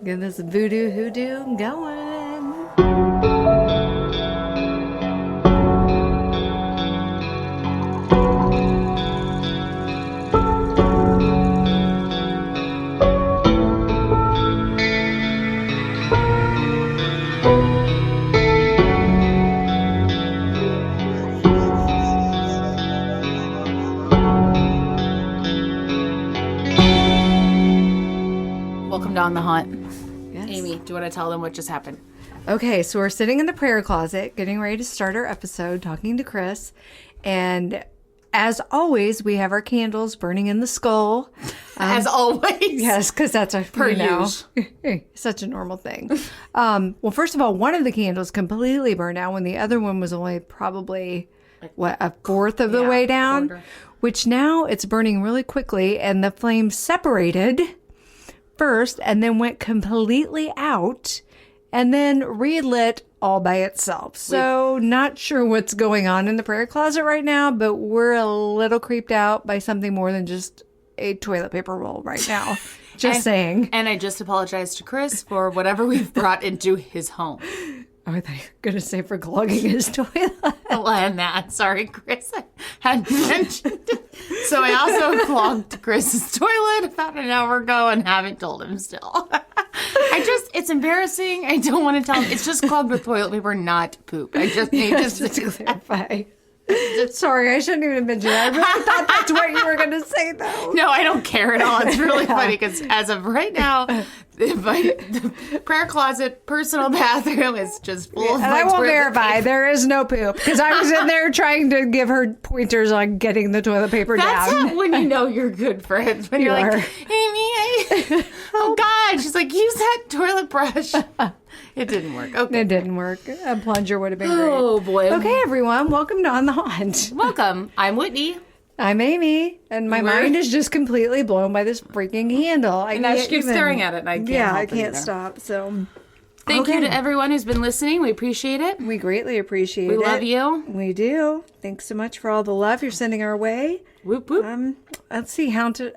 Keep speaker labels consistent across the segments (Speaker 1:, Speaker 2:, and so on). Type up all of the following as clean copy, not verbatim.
Speaker 1: Get this voodoo hoodoo going.
Speaker 2: Welcome down the haunt.
Speaker 1: Yes.
Speaker 2: Amy, do you want to tell them what just happened?
Speaker 1: Okay, so we're sitting in the prayer closet, getting ready to start our episode, talking to Chris. And as always, we have our candles burning in the skull.
Speaker 2: As always.
Speaker 1: Yes, because that's a
Speaker 2: Per use.
Speaker 1: such a normal thing. Well, first of all, one of the candles completely burned out when the other one was only probably, a fourth of the way down?
Speaker 2: Quarter.
Speaker 1: Which now it's burning really quickly, and the flame separated first and then went completely out and then relit all by itself. So not sure what's going on in the prayer closet right now, but we're a little creeped out by something more than just a toilet paper roll right now. Just saying.
Speaker 2: And I just apologized to Chris for whatever we've brought into his home.
Speaker 1: Oh, I thought you were going to say for clogging his toilet.
Speaker 2: And that, sorry, Chris, I hadn't mentioned it. So I also clogged Chris's toilet about an hour ago and haven't told him still. It's embarrassing. I don't want to tell him. It's just clogged with toilet paper, not poop. I just need to
Speaker 1: clarify. Sorry, I shouldn't even have mentioned that. I really thought that's what you were going to say, though.
Speaker 2: No, I don't care at all. It's really funny because as of right now, the prayer closet, personal bathroom is just full of
Speaker 1: and I will verify there is no poop because I was in there trying to give her pointers on getting the toilet paper
Speaker 2: That's
Speaker 1: down.
Speaker 2: how, when you know you're good friends. When you're like, Amy, oh God. She's like, use that toilet brush. It didn't work. Okay.
Speaker 1: It didn't work. A plunger would have been great.
Speaker 2: Oh, boy.
Speaker 1: Okay, everyone. Welcome to On the Haunt.
Speaker 2: Welcome. I'm Whitney.
Speaker 1: I'm Amy, and my mind is just completely blown by this freaking candle.
Speaker 2: And now she keeps staring at it, and I can't help
Speaker 1: I can't
Speaker 2: either.
Speaker 1: stop. So,
Speaker 2: Thank you to everyone who's been listening. We appreciate it.
Speaker 1: We greatly appreciate it.
Speaker 2: We love you.
Speaker 1: We do. Thanks so much for all the love you're sending our way.
Speaker 2: Whoop, whoop.
Speaker 1: Let's see. Haunted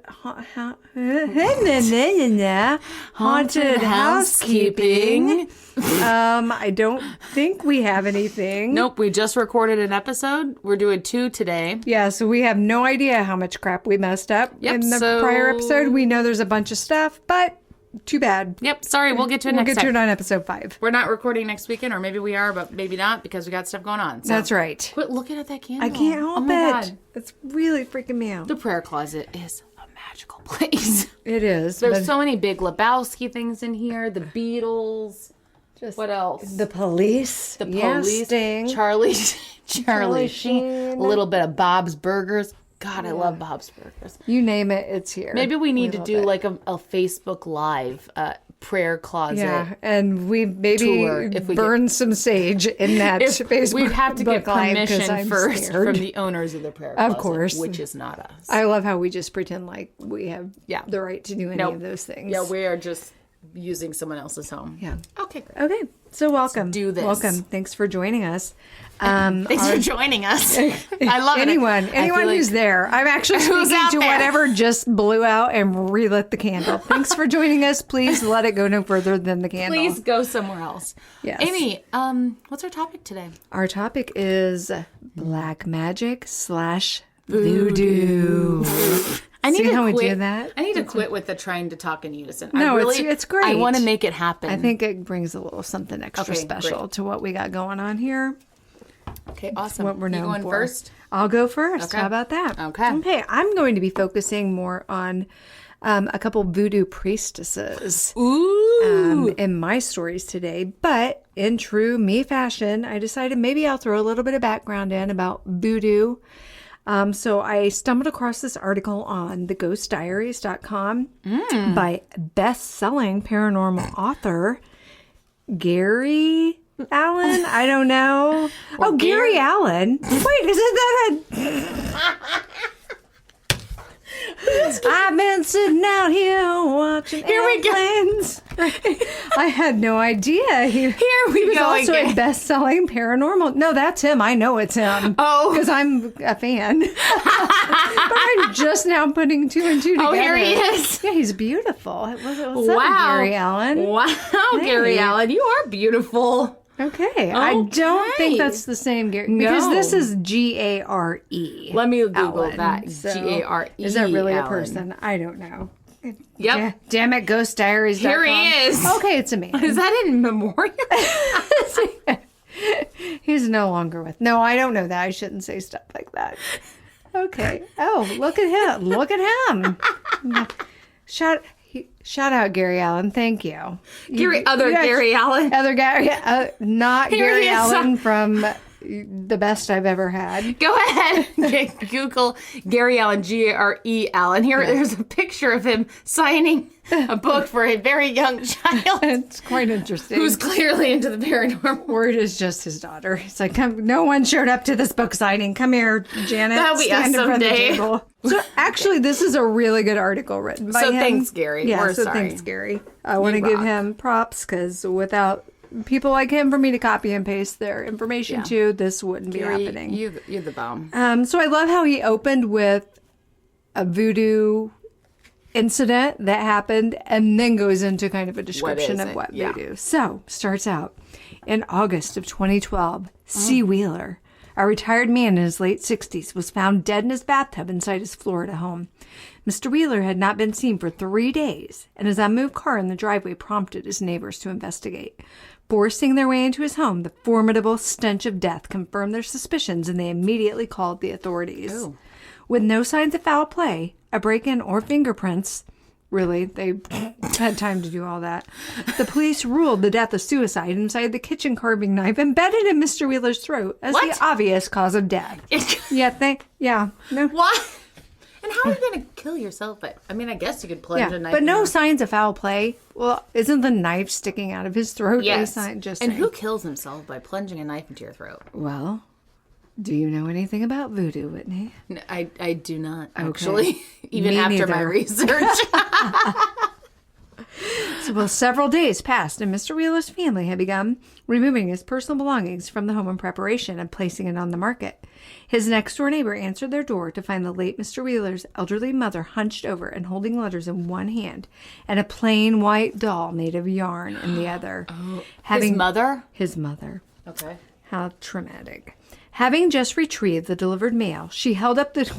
Speaker 1: housekeeping. I don't think we have anything.
Speaker 2: Nope, we just recorded an episode. We're doing 2 today.
Speaker 1: Yeah, so we have no idea how much crap we messed up in the prior episode. We know there's a bunch of stuff, but too bad.
Speaker 2: Yep, sorry, we'll get to it next time.
Speaker 1: We'll get to it on episode 5.
Speaker 2: We're not recording next weekend, or maybe we are, but maybe not because we got stuff going on. So
Speaker 1: That's right.
Speaker 2: quit looking at that candle.
Speaker 1: I can't help
Speaker 2: oh my
Speaker 1: it.
Speaker 2: God.
Speaker 1: It's really freaking me out.
Speaker 2: The prayer closet is a magical place.
Speaker 1: It is.
Speaker 2: There's so many Big Lebowski things in here. The Beatles. What else?
Speaker 1: The police.
Speaker 2: The police.
Speaker 1: Sting.
Speaker 2: Charlie
Speaker 1: Sheen.
Speaker 2: Sheen. A little bit of Bob's Burgers. God, I love Bob's Burgers.
Speaker 1: You name it, it's here.
Speaker 2: Maybe we need to do like a Facebook Live prayer closet.
Speaker 1: Yeah, and we maybe
Speaker 2: tour if we
Speaker 1: burn some sage in that Facebook.
Speaker 2: We'd have to get
Speaker 1: Live,
Speaker 2: permission first
Speaker 1: scared.
Speaker 2: from the owners of the prayer closet.
Speaker 1: Of course.
Speaker 2: Which is not us.
Speaker 1: I love how we just pretend like we have the right to do any of those things.
Speaker 2: Yeah, we are just using someone else's home.
Speaker 1: Yeah.
Speaker 2: Okay, great.
Speaker 1: Okay, so welcome.
Speaker 2: Let's do this.
Speaker 1: Welcome. Thanks for joining us.
Speaker 2: Thanks for joining us. I love
Speaker 1: anyone
Speaker 2: it.
Speaker 1: Who's there. I'm actually speaking to whatever just blew out and relit the candle. Thanks for joining us. Please let it go no further than the candle.
Speaker 2: Please go somewhere else.
Speaker 1: Yes.
Speaker 2: Amy, what's our topic today?
Speaker 1: Our topic is black magic / voodoo.
Speaker 2: I need
Speaker 1: See
Speaker 2: to
Speaker 1: how
Speaker 2: quit.
Speaker 1: we do that?
Speaker 2: I need to quit with the trying to talk in unison.
Speaker 1: No, it's great.
Speaker 2: I want to make it happen.
Speaker 1: I think it brings a little something extra special to what we got going on here.
Speaker 2: Okay, awesome.
Speaker 1: What we're known
Speaker 2: going
Speaker 1: for.
Speaker 2: First?
Speaker 1: I'll go first.
Speaker 2: Okay.
Speaker 1: How about that?
Speaker 2: Okay.
Speaker 1: Okay, I'm going to be focusing more on a couple voodoo priestesses in my stories today. But in true me fashion, I decided maybe I'll throw a little bit of background in about voodoo. So I stumbled across this article on theghostdiaries.com by best-selling paranormal author Gary Allen. I don't know. Gary Allen. Wait, isn't that I've been sitting out here watching airplanes. I had no idea. He was also a best-selling paranormal. No, that's him. I know it's him. Oh. Because I'm a fan. But I'm just now putting two and two together.
Speaker 2: Oh, here he is.
Speaker 1: Yeah, he's beautiful. What's up, Gary Allen?
Speaker 2: Wow, hey. Gary Allen, you are beautiful.
Speaker 1: Okay. I don't think that's the same Gary. Because this is Gare.
Speaker 2: Let me Google Allen, that. So Gare.
Speaker 1: Is that really a person? I don't know.
Speaker 2: Yep.
Speaker 1: Damn it, ghostdiaries.com.
Speaker 2: Here he is.
Speaker 1: Okay, it's a man.
Speaker 2: Is that in memoriam?
Speaker 1: He's no longer with. No, I don't know that. I shouldn't say stuff like that. Okay. Oh, look at him. Look at him. Shout out Gary Allen. Thank you.
Speaker 2: Gary Allen.
Speaker 1: Other Gary, not Gary Allen from the best I've ever had.
Speaker 2: Go ahead. Google Gary Allen, Gare Allen. Here, there's a picture of him signing a book for a very young child.
Speaker 1: It's quite interesting.
Speaker 2: Who's clearly into the paranormal.
Speaker 1: Word is just his daughter. He's like, no one showed up to this book signing. Come here, Janet.
Speaker 2: That'll be us someday.
Speaker 1: So actually, this is a really good article written by him.
Speaker 2: So thanks, Gary.
Speaker 1: Yeah,
Speaker 2: We're sorry.
Speaker 1: Thanks, Gary. I want to give him props because without people like him for me to copy and paste their information to, this wouldn't be happening.
Speaker 2: You're the bomb.
Speaker 1: So I love how he opened with a voodoo incident that happened and then goes into kind of a description of what voodoo. So starts out in August of 2012. C. Wheeler, a retired man in his late 60s, was found dead in his bathtub inside his Florida home. Mr. Wheeler had not been seen for 3 days, and his unmoved car in the driveway prompted his neighbors to investigate. Forcing their way into his home, the formidable stench of death confirmed their suspicions, and they immediately called the authorities. Oh. With no signs of foul play, a break-in, or fingerprints, really, they had time to do all that, the police ruled the death a suicide inside the kitchen carving knife embedded in Mr. Wheeler's throat as the obvious cause of death. No.
Speaker 2: What? And how are you going to kill yourself? I mean, I guess you could plunge a knife.
Speaker 1: But no signs of foul play. Well, isn't the knife sticking out of his throat?
Speaker 2: Yes. And who kills himself by plunging a knife into your throat?
Speaker 1: Well, do you know anything about voodoo, Whitney?
Speaker 2: No, I do not, actually. Even after my research.
Speaker 1: Several days passed, and Mr. Wheeler's family had begun removing his personal belongings from the home in preparation and placing it on the market. His next-door neighbor answered their door to find the late Mr. Wheeler's elderly mother hunched over and holding letters in one hand and a plain white doll made of yarn in the other.
Speaker 2: His mother?
Speaker 1: His mother.
Speaker 2: Okay.
Speaker 1: How traumatic. Having just retrieved the delivered mail, she held up the...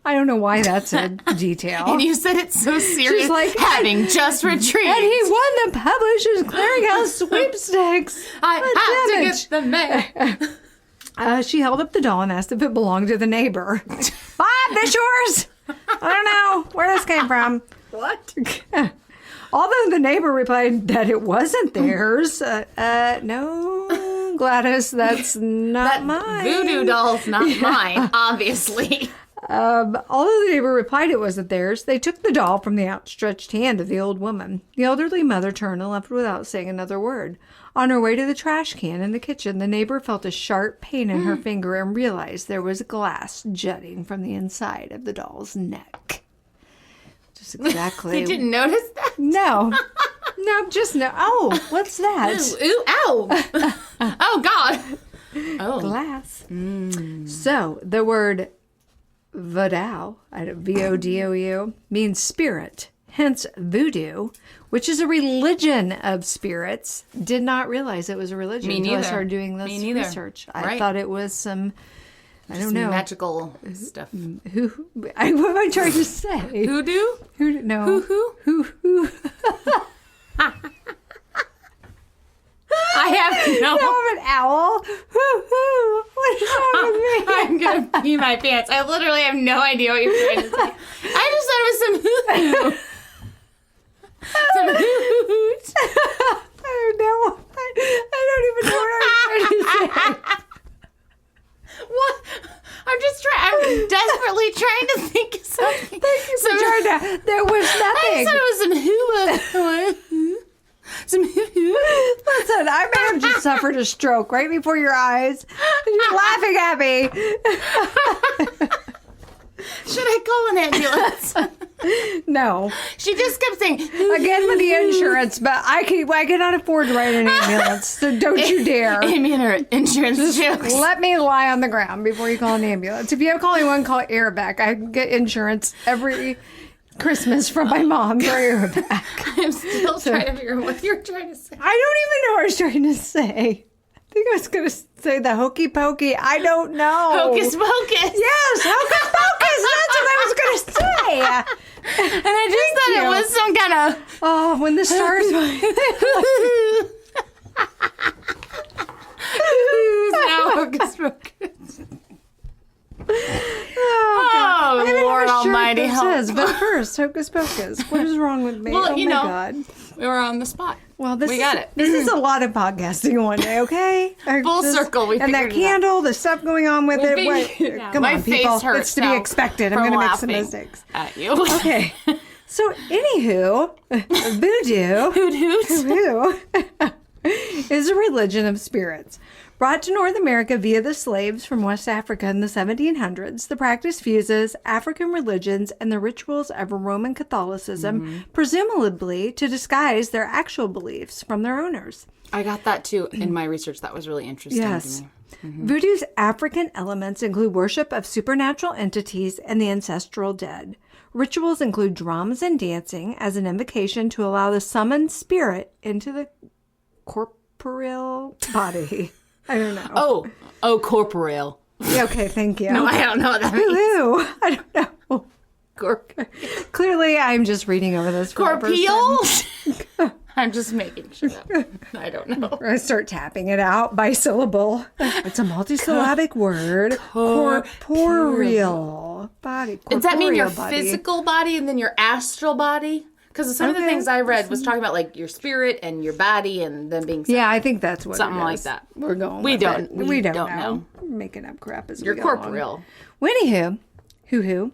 Speaker 1: I don't know why that's a detail.
Speaker 2: And you said it so serious. She's like, having just retrieved.
Speaker 1: And he won the Publishers Clearinghouse sweepstakes.
Speaker 2: I had to get the mail.
Speaker 1: She held up the doll and asked if it belonged to the neighbor. Bob, this yours? I don't know where this came from.
Speaker 2: What?
Speaker 1: Although the neighbor replied that it wasn't theirs. No, Gladys, that's not mine.
Speaker 2: Voodoo doll's not mine, obviously.
Speaker 1: Although the neighbor replied it wasn't theirs, they took the doll from the outstretched hand of the old woman. The elderly mother turned and left without saying another word. On her way to the trash can in the kitchen, the neighbor felt a sharp pain in her finger and realized there was glass jutting from the inside of the doll's neck. Just exactly.
Speaker 2: You didn't notice that?
Speaker 1: No. No, just no. Oh, what's that?
Speaker 2: Ooh, ow. Oh, God. Oh.
Speaker 1: Glass. So, the word Voodoo, V-O-D-O-U, means spirit. Hence, voodoo, which is a religion of spirits. Did not realize it was a religion until I started doing this research. I thought it was some, I don't know.
Speaker 2: Magical stuff.
Speaker 1: What am I trying to say?
Speaker 2: Hoodoo?
Speaker 1: No.
Speaker 2: Hoo-hoo? I have no.
Speaker 1: I'm an owl. Hoo-hoo. What is wrong with me?
Speaker 2: I'm going to pee my pants. I literally have no idea what you're trying to say. I just thought it was some hoo-hoo. Some hoo-hoot.
Speaker 1: I don't know. I don't even know what I'm trying to say.
Speaker 2: What? I'm desperately trying to think of something.
Speaker 1: Thank you for trying to. There was nothing.
Speaker 2: I thought it was some hoo-hoo. Some hoo-hoo.
Speaker 1: Listen, I may have just suffered a stroke right before your eyes. You're laughing at me.
Speaker 2: Should I call an ambulance?
Speaker 1: No.
Speaker 2: She just kept saying,
Speaker 1: Again with the insurance, but I cannot afford to write an ambulance, so don't you dare.
Speaker 2: Amy and her insurance jokes.
Speaker 1: Let me lie on the ground before you call an ambulance. If you have calling one, call Airback. I get insurance every Christmas from my mom for Airback.
Speaker 2: I'm still trying to figure out what you're trying to say.
Speaker 1: I don't even know what I was trying to say. I think I was going to say the hokey pokey. I don't know.
Speaker 2: Hocus pocus.
Speaker 1: Yes, hocus pocus. That's what I was going to say.
Speaker 2: And I just thought it was some kind of...
Speaker 1: Oh, when the stars...
Speaker 2: Who's now hocus pocus? Oh, Lord Almighty, help.
Speaker 1: Says, but first, hocus pocus. What is wrong with me?
Speaker 2: Well,
Speaker 1: oh, my God.
Speaker 2: We were on the spot.
Speaker 1: Well,
Speaker 2: we got it.
Speaker 1: This is a lot of podcasting one day, okay?
Speaker 2: Full circle. We
Speaker 1: and that
Speaker 2: figured it out.
Speaker 1: candle, the stuff going on with it.
Speaker 2: Yeah.
Speaker 1: Come
Speaker 2: My
Speaker 1: on,
Speaker 2: face
Speaker 1: people.
Speaker 2: hurts
Speaker 1: It's to be expected. I'm going to make some mistakes.
Speaker 2: At you.
Speaker 1: Okay. So, anywho, voodoo. Voodoo is a religion of spirits. Brought to North America via the slaves from West Africa in the 1700s, the practice fuses African religions and the rituals of Roman Catholicism, presumably to disguise their actual beliefs from their owners.
Speaker 2: I got that too in my research. That was really interesting
Speaker 1: Yes.
Speaker 2: to me.
Speaker 1: Voodoo's African elements include worship of supernatural entities and the ancestral dead. Rituals include drums and dancing as an invocation to allow the summoned spirit into the corporeal body. I don't know.
Speaker 2: Oh, corporeal.
Speaker 1: Yeah, okay, thank you.
Speaker 2: No, I don't know what that means.
Speaker 1: Who? I don't know. Clearly, I'm just reading over this.
Speaker 2: Corporeal? I'm just making shit up. I don't know.
Speaker 1: I start tapping it out by syllable. It's a multisyllabic word. Corporeal body.
Speaker 2: Does that mean your
Speaker 1: body.
Speaker 2: physical body and then your astral body? Because some of the things I read was talking about like your spirit and your body and them being
Speaker 1: Yeah, I think that's what
Speaker 2: something
Speaker 1: it
Speaker 2: like
Speaker 1: is.
Speaker 2: that.
Speaker 1: We're going.
Speaker 2: We
Speaker 1: with
Speaker 2: don't.
Speaker 1: it.
Speaker 2: We
Speaker 1: don't
Speaker 2: don't know.
Speaker 1: We're making up crap as
Speaker 2: You're
Speaker 1: we go along.
Speaker 2: corporeal.
Speaker 1: Anywho, hoo.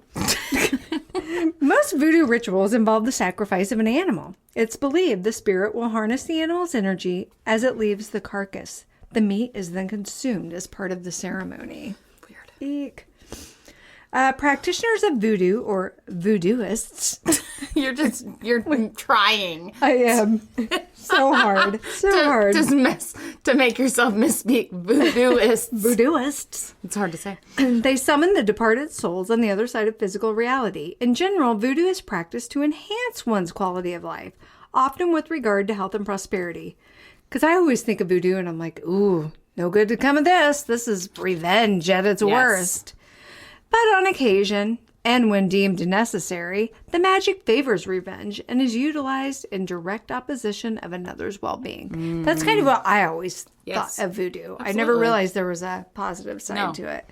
Speaker 1: Most voodoo rituals involve the sacrifice of an animal. It's believed the spirit will harness the animal's energy as it leaves the carcass. The meat is then consumed as part of the ceremony.
Speaker 2: Weird.
Speaker 1: Eek. Practitioners of voodoo or voodooists.
Speaker 2: You're trying.
Speaker 1: I am. So hard.
Speaker 2: To make yourself misspeak. Voodooists.
Speaker 1: Voodooists.
Speaker 2: It's hard to say.
Speaker 1: They summon the departed souls on the other side of physical reality. In general, voodoo is practiced to enhance one's quality of life, often with regard to health and prosperity. Because I always think of voodoo and I'm like, ooh, no good to come of this. This is revenge at its worst. But on occasion, and when deemed necessary, the magic favors revenge and is utilized in direct opposition of another's well-being. That's kind of what I always thought of voodoo.
Speaker 2: Absolutely.
Speaker 1: I never realized there was a positive side to it.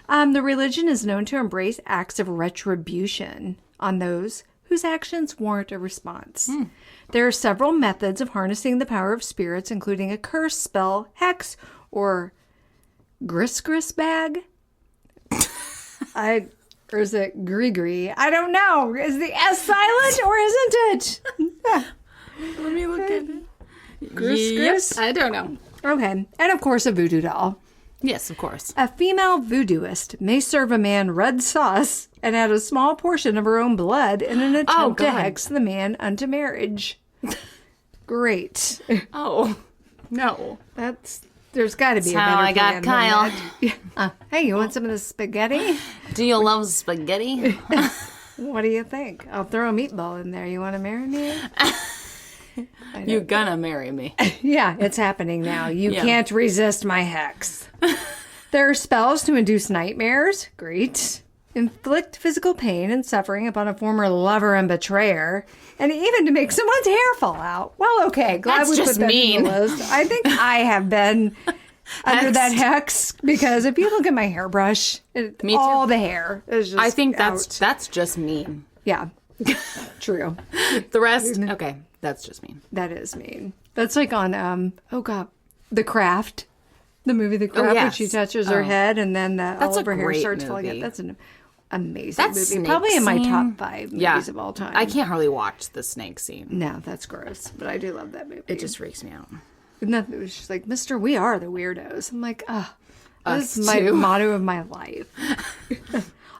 Speaker 1: The religion is known to embrace acts of retribution on those whose actions warrant a response. There are several methods of harnessing the power of spirits, including a curse, spell, hex, or gris bag. Or is it gree? I don't know. Is the S silent or isn't it?
Speaker 2: Let me look at it.
Speaker 1: Gris?
Speaker 2: I don't know.
Speaker 1: Okay. And of course, a voodoo doll.
Speaker 2: Yes, of course.
Speaker 1: A female voodooist may serve a man red sauce and add a small portion of her own blood in an attempt to hex the man unto marriage. Great.
Speaker 2: Oh, no.
Speaker 1: There's got to be a better
Speaker 2: how I got
Speaker 1: plan
Speaker 2: Kyle.
Speaker 1: than that. Hey, you want some of the spaghetti?
Speaker 2: Do you love spaghetti?
Speaker 1: What do you think? I'll throw a meatball in there. You want to marry me?
Speaker 2: You're gonna marry me.
Speaker 1: Yeah, it's happening now. You can't resist my hex. There are spells to induce nightmares. Great. Inflict physical pain and suffering upon a former lover and betrayer. And even to make someone's hair fall out. Well, okay. Glad
Speaker 2: That's
Speaker 1: we
Speaker 2: just
Speaker 1: put that
Speaker 2: mean.
Speaker 1: in the list. I think I have been under that hex because if you look at my hairbrush, all the hair is just
Speaker 2: I think
Speaker 1: out.
Speaker 2: that's just mean.
Speaker 1: Yeah. True.
Speaker 2: The rest, okay, that's just mean.
Speaker 1: That is mean. That's like on, The Craft. The movie The Craft, when she touches her head and then all of her hair starts falling out. That's an amazing movie. Probably in my top 5 movies of all time.
Speaker 2: I can't hardly watch the snake scene.
Speaker 1: No, that's gross. But I do love that movie.
Speaker 2: It just freaks me out.
Speaker 1: And then it was just like, Mr. We are the weirdos. I'm like,
Speaker 2: Us
Speaker 1: this is my
Speaker 2: too.
Speaker 1: motto of my life.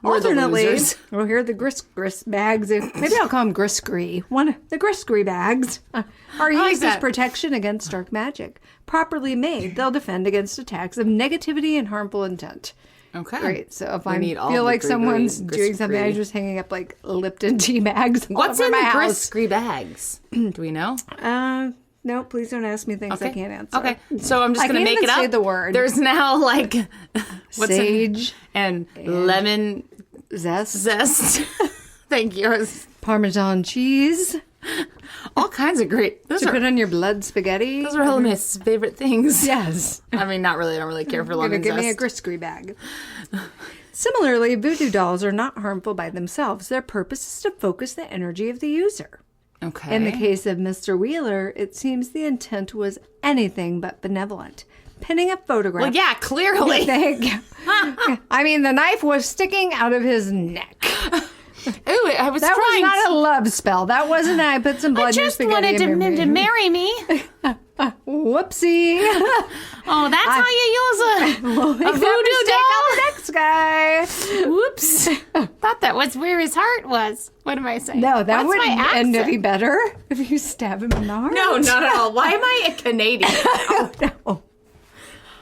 Speaker 1: Alternately,
Speaker 2: losers.
Speaker 1: well, here are the gris bags. Maybe I'll call them grisgri. The grisgri bags are used as
Speaker 2: that.
Speaker 1: protection against dark magic. Properly made, they'll defend against attacks of negativity and harmful intent.
Speaker 2: Okay.
Speaker 1: Great. So if I
Speaker 2: need all
Speaker 1: feel
Speaker 2: the
Speaker 1: like someone's
Speaker 2: gris-gris.
Speaker 1: doing something, I'm just hanging up like Lipton tea bags all
Speaker 2: What's
Speaker 1: over
Speaker 2: in
Speaker 1: my
Speaker 2: the
Speaker 1: house.
Speaker 2: gris bags? Do we know?
Speaker 1: No, please don't ask me things I can't answer.
Speaker 2: Okay. So I'm just
Speaker 1: I
Speaker 2: going to
Speaker 1: can't
Speaker 2: make
Speaker 1: even
Speaker 2: it up.
Speaker 1: say the word.
Speaker 2: There's now like what's
Speaker 1: Sage
Speaker 2: and lemon
Speaker 1: zest,
Speaker 2: Thank you.
Speaker 1: Parmesan cheese
Speaker 2: All kinds of great.
Speaker 1: to put on your blood spaghetti.
Speaker 2: Those are all my favorite things.
Speaker 1: Yes.
Speaker 2: I mean, not really. I don't really care for
Speaker 1: Gonna
Speaker 2: lemon
Speaker 1: give me a
Speaker 2: zest.
Speaker 1: grisgri bag. Similarly, voodoo dolls are not harmful by themselves. Their purpose is to focus the energy of the user.
Speaker 2: Okay.
Speaker 1: In the case of Mr. Wheeler, it seems the intent was anything but benevolent. Pinning a photograph.
Speaker 2: Well, yeah, clearly.
Speaker 1: Thank you. I mean, the knife was sticking out of his neck.
Speaker 2: Ooh, I was
Speaker 1: That
Speaker 2: trying.
Speaker 1: was not a love spell. That wasn't I put some blood
Speaker 2: I
Speaker 1: in your
Speaker 2: just
Speaker 1: spaghetti
Speaker 2: wanted
Speaker 1: and
Speaker 2: him to marry me.
Speaker 1: Whoopsie.
Speaker 2: Oh, that's how you use a voodoo
Speaker 1: The
Speaker 2: doll?
Speaker 1: next guy.
Speaker 2: Whoops. Thought that was where his heart was. What am I saying?
Speaker 1: No, that
Speaker 2: What's
Speaker 1: wouldn't
Speaker 2: my
Speaker 1: end
Speaker 2: accent?
Speaker 1: any better if you stab him in the heart.
Speaker 2: No, not at all. Why am I a Canadian?
Speaker 1: No.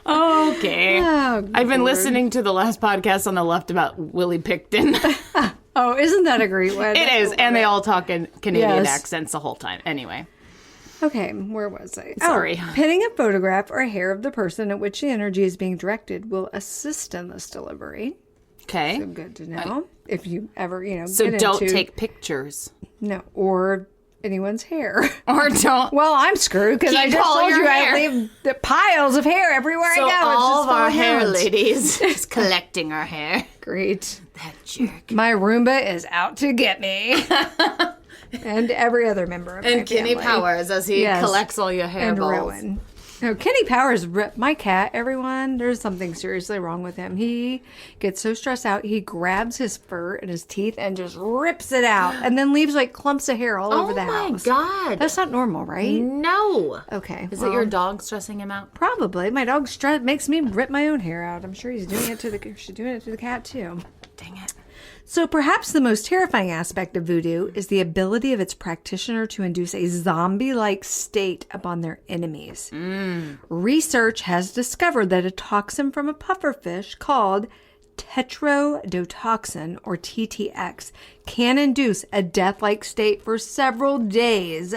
Speaker 2: Okay.
Speaker 1: Oh,
Speaker 2: I've been
Speaker 1: Lord.
Speaker 2: listening to the last podcast on the left about Willie Picton.
Speaker 1: Oh, isn't that a great one?
Speaker 2: It is, and they all talk in Canadian
Speaker 1: Yes.
Speaker 2: accents the whole time. Anyway.
Speaker 1: Okay, where was I?
Speaker 2: Sorry.
Speaker 1: Oh, pinning a photograph or hair of the person at which the energy is being directed will assist in this delivery.
Speaker 2: Okay.
Speaker 1: So good to know. If you ever,
Speaker 2: So
Speaker 1: get
Speaker 2: don't
Speaker 1: into-
Speaker 2: take pictures.
Speaker 1: No, or anyone's hair.
Speaker 2: Or don't.
Speaker 1: Well, I'm screwed because I
Speaker 2: Keep
Speaker 1: just
Speaker 2: all
Speaker 1: told
Speaker 2: your
Speaker 1: you
Speaker 2: hair.
Speaker 1: I leave the piles of hair everywhere
Speaker 2: So
Speaker 1: I go. It's
Speaker 2: all
Speaker 1: just
Speaker 2: of our
Speaker 1: full
Speaker 2: hair
Speaker 1: hands.
Speaker 2: ladies just collecting our hair.
Speaker 1: Great.
Speaker 2: That jerk.
Speaker 1: My Roomba is out to get me. And every other member of my
Speaker 2: And Kenny
Speaker 1: family.
Speaker 2: Powers as he
Speaker 1: Yes.
Speaker 2: collects all your hair
Speaker 1: And
Speaker 2: balls.
Speaker 1: Rowan. No, Kenny Powers ripped my cat, everyone. There's something seriously wrong with him. He gets so stressed out, he grabs his fur and his teeth and just rips it out and then leaves like clumps of hair all over the house.
Speaker 2: Oh my God.
Speaker 1: That's not normal, right?
Speaker 2: No.
Speaker 1: Okay.
Speaker 2: Is
Speaker 1: well,
Speaker 2: it your dog stressing him out?
Speaker 1: Probably. My dog makes me rip my own hair out. I'm sure he's doing it to the cat too.
Speaker 2: Dang it.
Speaker 1: So perhaps the most terrifying aspect of voodoo is the ability of its practitioner to induce a zombie-like state upon their enemies. Research has discovered that a toxin from a pufferfish called tetrodotoxin, or TTX, can induce a death-like state for several days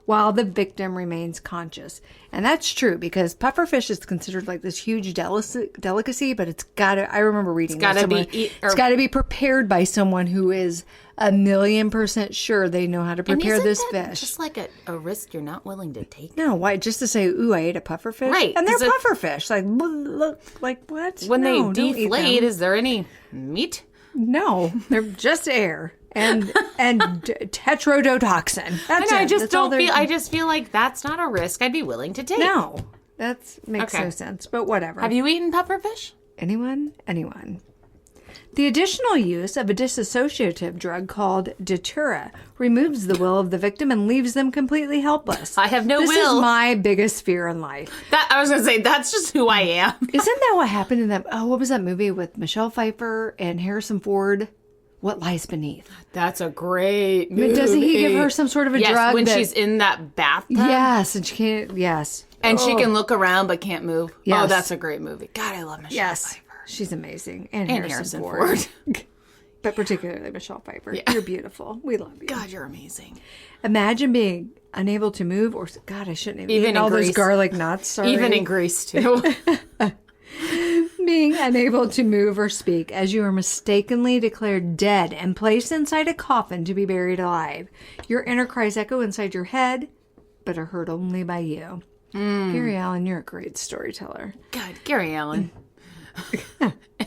Speaker 1: while the victim remains conscious. And that's true because pufferfish is considered like this huge delicacy, but it's got to, I remember reading
Speaker 2: gotta
Speaker 1: somewhere,
Speaker 2: be
Speaker 1: it's got to be prepared by someone who is 1,000,000% sure they know how to prepare this fish.
Speaker 2: Just like a risk you're not willing to take.
Speaker 1: No, why? Just to say, ooh, I ate a pufferfish?
Speaker 2: Right,
Speaker 1: And they're
Speaker 2: 'cause
Speaker 1: pufferfish. Like, look, like what?
Speaker 2: When
Speaker 1: No,
Speaker 2: they
Speaker 1: don't eat
Speaker 2: deflate,
Speaker 1: them.
Speaker 2: is there any meat?
Speaker 1: No, they're just air and tetrodotoxin. That's
Speaker 2: I
Speaker 1: it.
Speaker 2: just
Speaker 1: That's all
Speaker 2: don't
Speaker 1: they're-
Speaker 2: feel. I just feel like that's not a risk I'd be willing to take.
Speaker 1: No, that makes
Speaker 2: Okay.
Speaker 1: no sense. But whatever.
Speaker 2: Have you eaten pufferfish?
Speaker 1: Anyone? The additional use of a dissociative drug called datura removes the will of the victim and leaves them completely helpless.
Speaker 2: I have no
Speaker 1: This
Speaker 2: will.
Speaker 1: is my biggest fear in life.
Speaker 2: That I was gonna say that's just who I am.
Speaker 1: Isn't that what happened in that? Oh, what was that movie with Michelle Pfeiffer and Harrison Ford? What Lies Beneath?
Speaker 2: That's a great movie.
Speaker 1: Doesn't he give her some sort of a
Speaker 2: yes,
Speaker 1: drug?
Speaker 2: when
Speaker 1: that-
Speaker 2: she's in that bathtub?
Speaker 1: Yes, and she can't. Yes,
Speaker 2: And she can look around but can't move. Oh,
Speaker 1: Yes.
Speaker 2: that's a great movie. God, I love Michelle
Speaker 1: yes,
Speaker 2: Pfeiffer.
Speaker 1: she's amazing, and
Speaker 2: And
Speaker 1: Harrison
Speaker 2: Harrison
Speaker 1: Ford.
Speaker 2: Ford.
Speaker 1: But particularly Michelle Pfeiffer. You're beautiful. We love you.
Speaker 2: God, you're amazing.
Speaker 1: Imagine being unable to move, or God, I shouldn't have
Speaker 2: Even
Speaker 1: eaten
Speaker 2: in
Speaker 1: all those
Speaker 2: Greece.
Speaker 1: garlic nuts. Sorry.
Speaker 2: Even in Greece too.
Speaker 1: Being unable to move or speak as you are mistakenly declared dead and placed inside a coffin to be buried alive. Your inner cries echo inside your head, but are heard only by you. Gary Allen, you're a great storyteller.
Speaker 2: God, Gary Allen.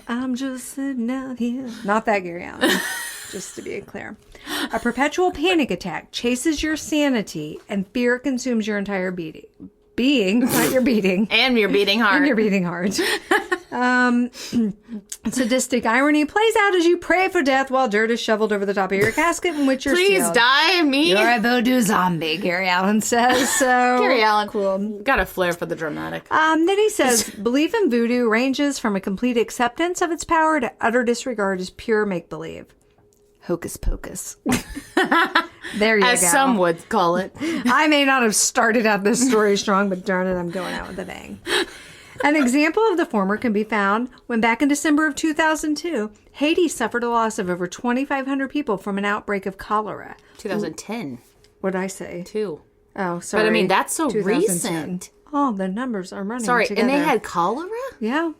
Speaker 1: I'm just sitting out here. Not that Gary Allen, just to be clear. A perpetual panic attack chases your sanity and fear consumes your entire being, not your beating.
Speaker 2: And your beating heart.
Speaker 1: And your beating heart. Sadistic irony plays out as you pray for death while dirt is shoveled over the top of your casket in which you're
Speaker 2: Please
Speaker 1: sealed.
Speaker 2: die, me.
Speaker 1: You're a voodoo zombie, Gary Allen says. So
Speaker 2: Gary Allen.
Speaker 1: Cool.
Speaker 2: Got a flair for the dramatic.
Speaker 1: Then he says, belief in voodoo ranges from a complete acceptance of its power to utter disregard as pure make-believe. Hocus pocus. There you go.
Speaker 2: As some would call it.
Speaker 1: I may not have started out this story strong, but darn it, I'm going out with a bang. An example of the former can be found when back in December of 2002, Haiti suffered a loss of over 2,500 people from an outbreak of cholera.
Speaker 2: 2010.
Speaker 1: What did I say?
Speaker 2: 2.
Speaker 1: Oh, sorry.
Speaker 2: But I mean, that's so
Speaker 1: 2010.
Speaker 2: recent.
Speaker 1: Oh, the numbers are running
Speaker 2: Sorry,
Speaker 1: together.
Speaker 2: and they had cholera?
Speaker 1: Yeah.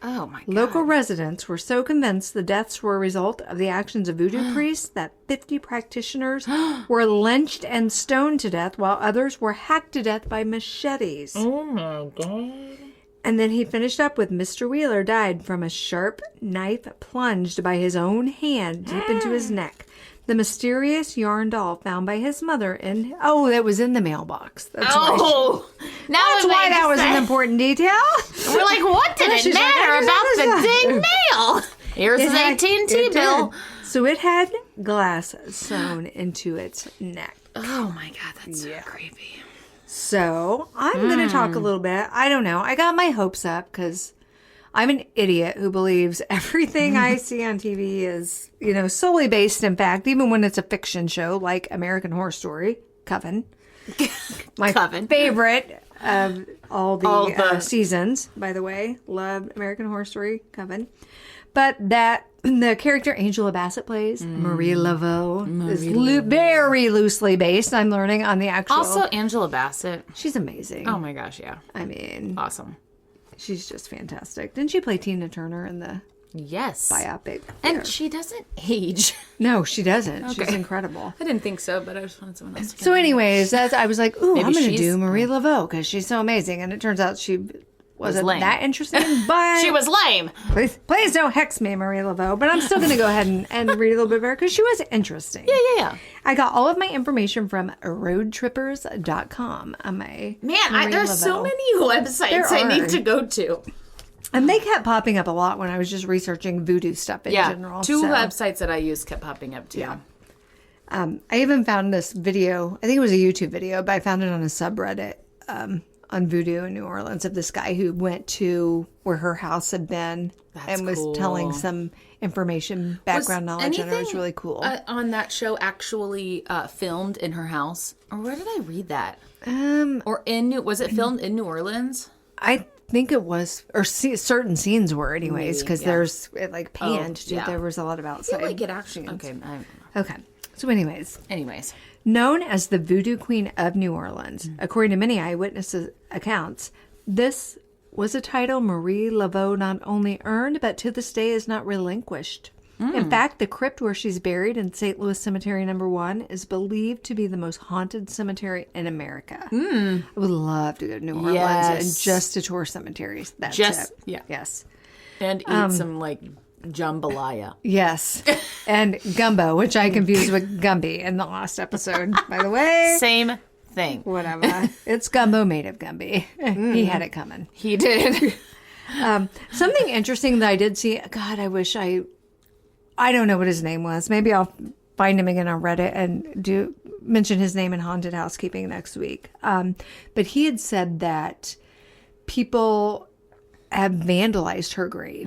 Speaker 2: Oh, my God.
Speaker 1: Local residents were so convinced the deaths were a result of the actions of voodoo priests that 50 practitioners were lynched and stoned to death, while others were hacked to death by machetes.
Speaker 2: Oh, my God.
Speaker 1: And then he finished up with Mr. Wheeler died from a sharp knife plunged by his own hand deep into his neck. The mysterious yarn doll found by his mother in... Oh, that was in the mailbox. That's
Speaker 2: Now
Speaker 1: That's why that was an important detail.
Speaker 2: We're like, what did it matter about the dang mail? Here's his AT&T bill.
Speaker 1: So it had glass sewn into its neck.
Speaker 2: Oh, my God. That's so creepy.
Speaker 1: So I'm going to talk a little bit. I don't know. I got my hopes up because I'm an idiot who believes everything I see on TV is, solely based in fact, even when it's a fiction show like American Horror Story, Coven. My favorite of all the seasons, by the way. Love American Horror Story, Coven. But that the character Angela Bassett plays, Marie Laveau, is very loosely based, I'm learning, on the actual...
Speaker 2: Also, Angela Bassett.
Speaker 1: She's amazing.
Speaker 2: Oh, my gosh, yeah.
Speaker 1: I mean...
Speaker 2: Awesome.
Speaker 1: She's just fantastic. Didn't she play Tina Turner in the biopic?
Speaker 2: And she doesn't age.
Speaker 1: No, she doesn't. Okay. She's incredible.
Speaker 2: I didn't think so, but I just wanted someone else to
Speaker 1: So anyways, I was like, ooh,
Speaker 2: Maybe
Speaker 1: I'm going to do Marie Laveau because she's so amazing. And it turns out she wasn't that interesting, but...
Speaker 2: She was lame.
Speaker 1: Please don't hex me, Marie Laveau. But I'm still going to go ahead and read a little bit of her because she was interesting.
Speaker 2: Yeah.
Speaker 1: I got all of my information from roadtrippers.com on my
Speaker 2: there's so many websites I need to go to.
Speaker 1: And they kept popping up a lot when I was just researching voodoo stuff in general.
Speaker 2: Two websites that I used kept popping up too.
Speaker 1: Yeah. I even found this video, I think it was a YouTube video, but I found it on a subreddit on voodoo in New Orleans of this guy who went to where her house had been and was telling some information, background knowledge, and it was really cool.
Speaker 2: On that show actually filmed in her house? Or where did I read that? Was it filmed in New Orleans?
Speaker 1: I think it was, or certain scenes were anyways, because there's, it like panned. There was a lot of outside.
Speaker 2: I feel like it actually, okay.
Speaker 1: Okay. So anyways.
Speaker 2: Known
Speaker 1: as the Voodoo Queen of New Orleans, according to many eyewitness accounts, this was a title Marie Laveau not only earned, but to this day is not relinquished. In fact, the crypt where she's buried in St. Louis Cemetery No. 1 is believed to be the most haunted cemetery in America. I would love to go to New Orleans and just to tour cemeteries. That's it.
Speaker 2: Yeah.
Speaker 1: Yes.
Speaker 2: And eat some jambalaya.
Speaker 1: Yes. And gumbo, which I confused with Gumby in the last episode, by the way.
Speaker 2: Same thing.
Speaker 1: Whatever. It's gumbo made of Gumby. He had it coming.
Speaker 2: He did.
Speaker 1: Something interesting that I did see. God, I wish I don't know what his name was. Maybe I'll find him again on Reddit and mention his name in Haunted Housekeeping next week. But he had said that people have vandalized her grave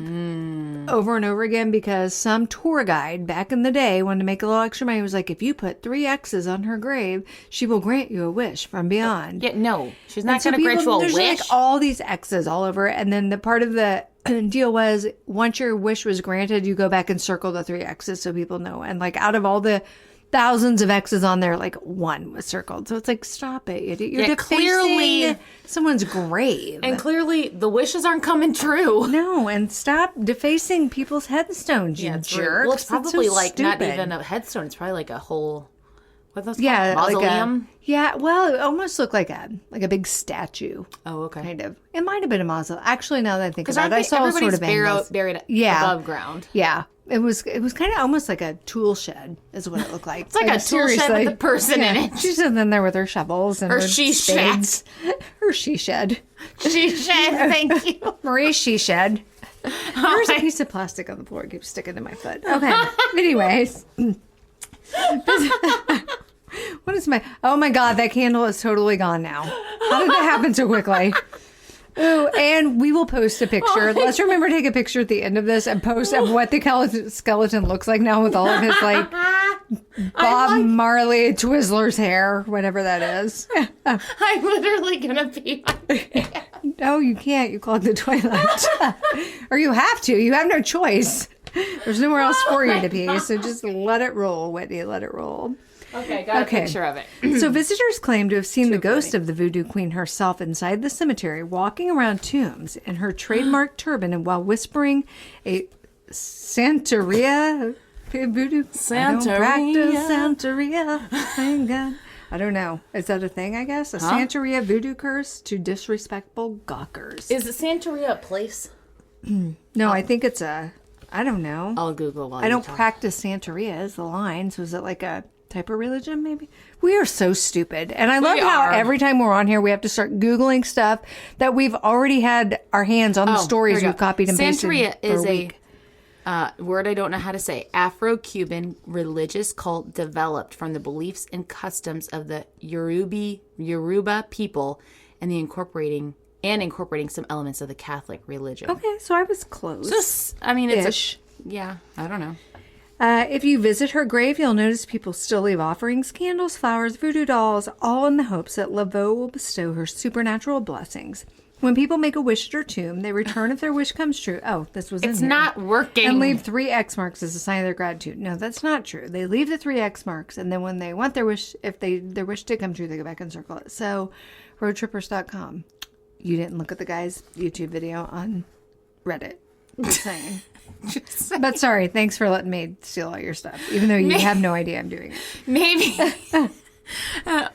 Speaker 1: over and over again because some tour guide back in the day wanted to make a little extra money. He was like, if you put 3 X's on her grave, she will grant you a wish from beyond.
Speaker 2: Yeah, no, she's not going to grant you a wish.
Speaker 1: There's like all these X's all over it. And then the part of the deal was once your wish was granted, you go back and circle the 3 X's so people know. And like out of all the thousands of X's on there, like 1 was circled. So it's like, stop it. You're defacing someone's grave.
Speaker 2: And clearly the wishes aren't coming true.
Speaker 1: No, and stop defacing people's headstones, you jerks.
Speaker 2: Well, it's probably
Speaker 1: so
Speaker 2: like
Speaker 1: stupid.
Speaker 2: not even a headstone. It's probably like a whole, what's that called?
Speaker 1: Mausoleum? Well, it almost looked like a big statue.
Speaker 2: Oh, okay.
Speaker 1: Kind of. It might have been a mausoleum. Actually, now that I think about it, I saw sort of
Speaker 2: buried above ground.
Speaker 1: Yeah. It was kind of almost like a tool shed, is what it looked like.
Speaker 2: It's like a tool shed with a person in it.
Speaker 1: She's in there with her shovels and her
Speaker 2: she
Speaker 1: spades. Her she shed.
Speaker 2: She shed. Thank you,
Speaker 1: Marie. She shed. There's a piece of plastic on the floor. It keeps sticking to my foot. Okay. Anyways. What is my... Oh my God, that candle is totally gone now. How did that happen so quickly? Ooh, and we will post a picture. Let's remember to take a picture at the end of this and post of what the skeleton looks like now with all of his, like, Bob Marley Twizzlers hair, whatever that is.
Speaker 2: I'm literally gonna pee my pants.
Speaker 1: No, you can't. You clog the toilet. Or you have to. You have no choice. There's nowhere else for you to pee, so just let it roll, Whitney. Let it roll.
Speaker 2: Okay, got a picture of it.
Speaker 1: So visitors claim to have seen the ghost of the Voodoo Queen herself inside the cemetery, walking around tombs in her trademark turban and while whispering a Santeria Voodoo.
Speaker 2: Santeria.
Speaker 1: I don't practice Santeria. Thank God. I don't know. Is that a thing, I guess? A Santeria voodoo curse to disrespectful gawkers.
Speaker 2: Is Santeria a place?
Speaker 1: No, I think it's a... I don't know.
Speaker 2: I'll Google while
Speaker 1: I don't practice Santeria is the line. So is it like a type of religion, maybe? We are so stupid. And I love how every time we're on here, we have to start Googling stuff that we've already had our hands on the stories we've copied and pasted.
Speaker 2: Santeria is a word I don't know how to say. Afro-Cuban religious cult developed from the beliefs and customs of the Yoruba people and incorporating some elements of the Catholic religion.
Speaker 1: Okay, so I was close.
Speaker 2: Just, I mean, it's I don't know.
Speaker 1: If you visit her grave, you'll notice people still leave offerings, candles, flowers, voodoo dolls, all in the hopes that Laveau will bestow her supernatural blessings. When people make a wish at her tomb, they return if their wish comes true. Oh, this was in here.
Speaker 2: It's not working.
Speaker 1: And leave 3 X marks as a sign of their gratitude. No, that's not true. They leave the 3 X marks, and then when they want their wish, if their wish did come true, they go back and circle it. So, roadtrippers.com. You didn't look at the guy's YouTube video on Reddit. Just saying. But sorry, thanks for letting me steal all your stuff, even though you have no idea I'm doing it.
Speaker 2: Maybe.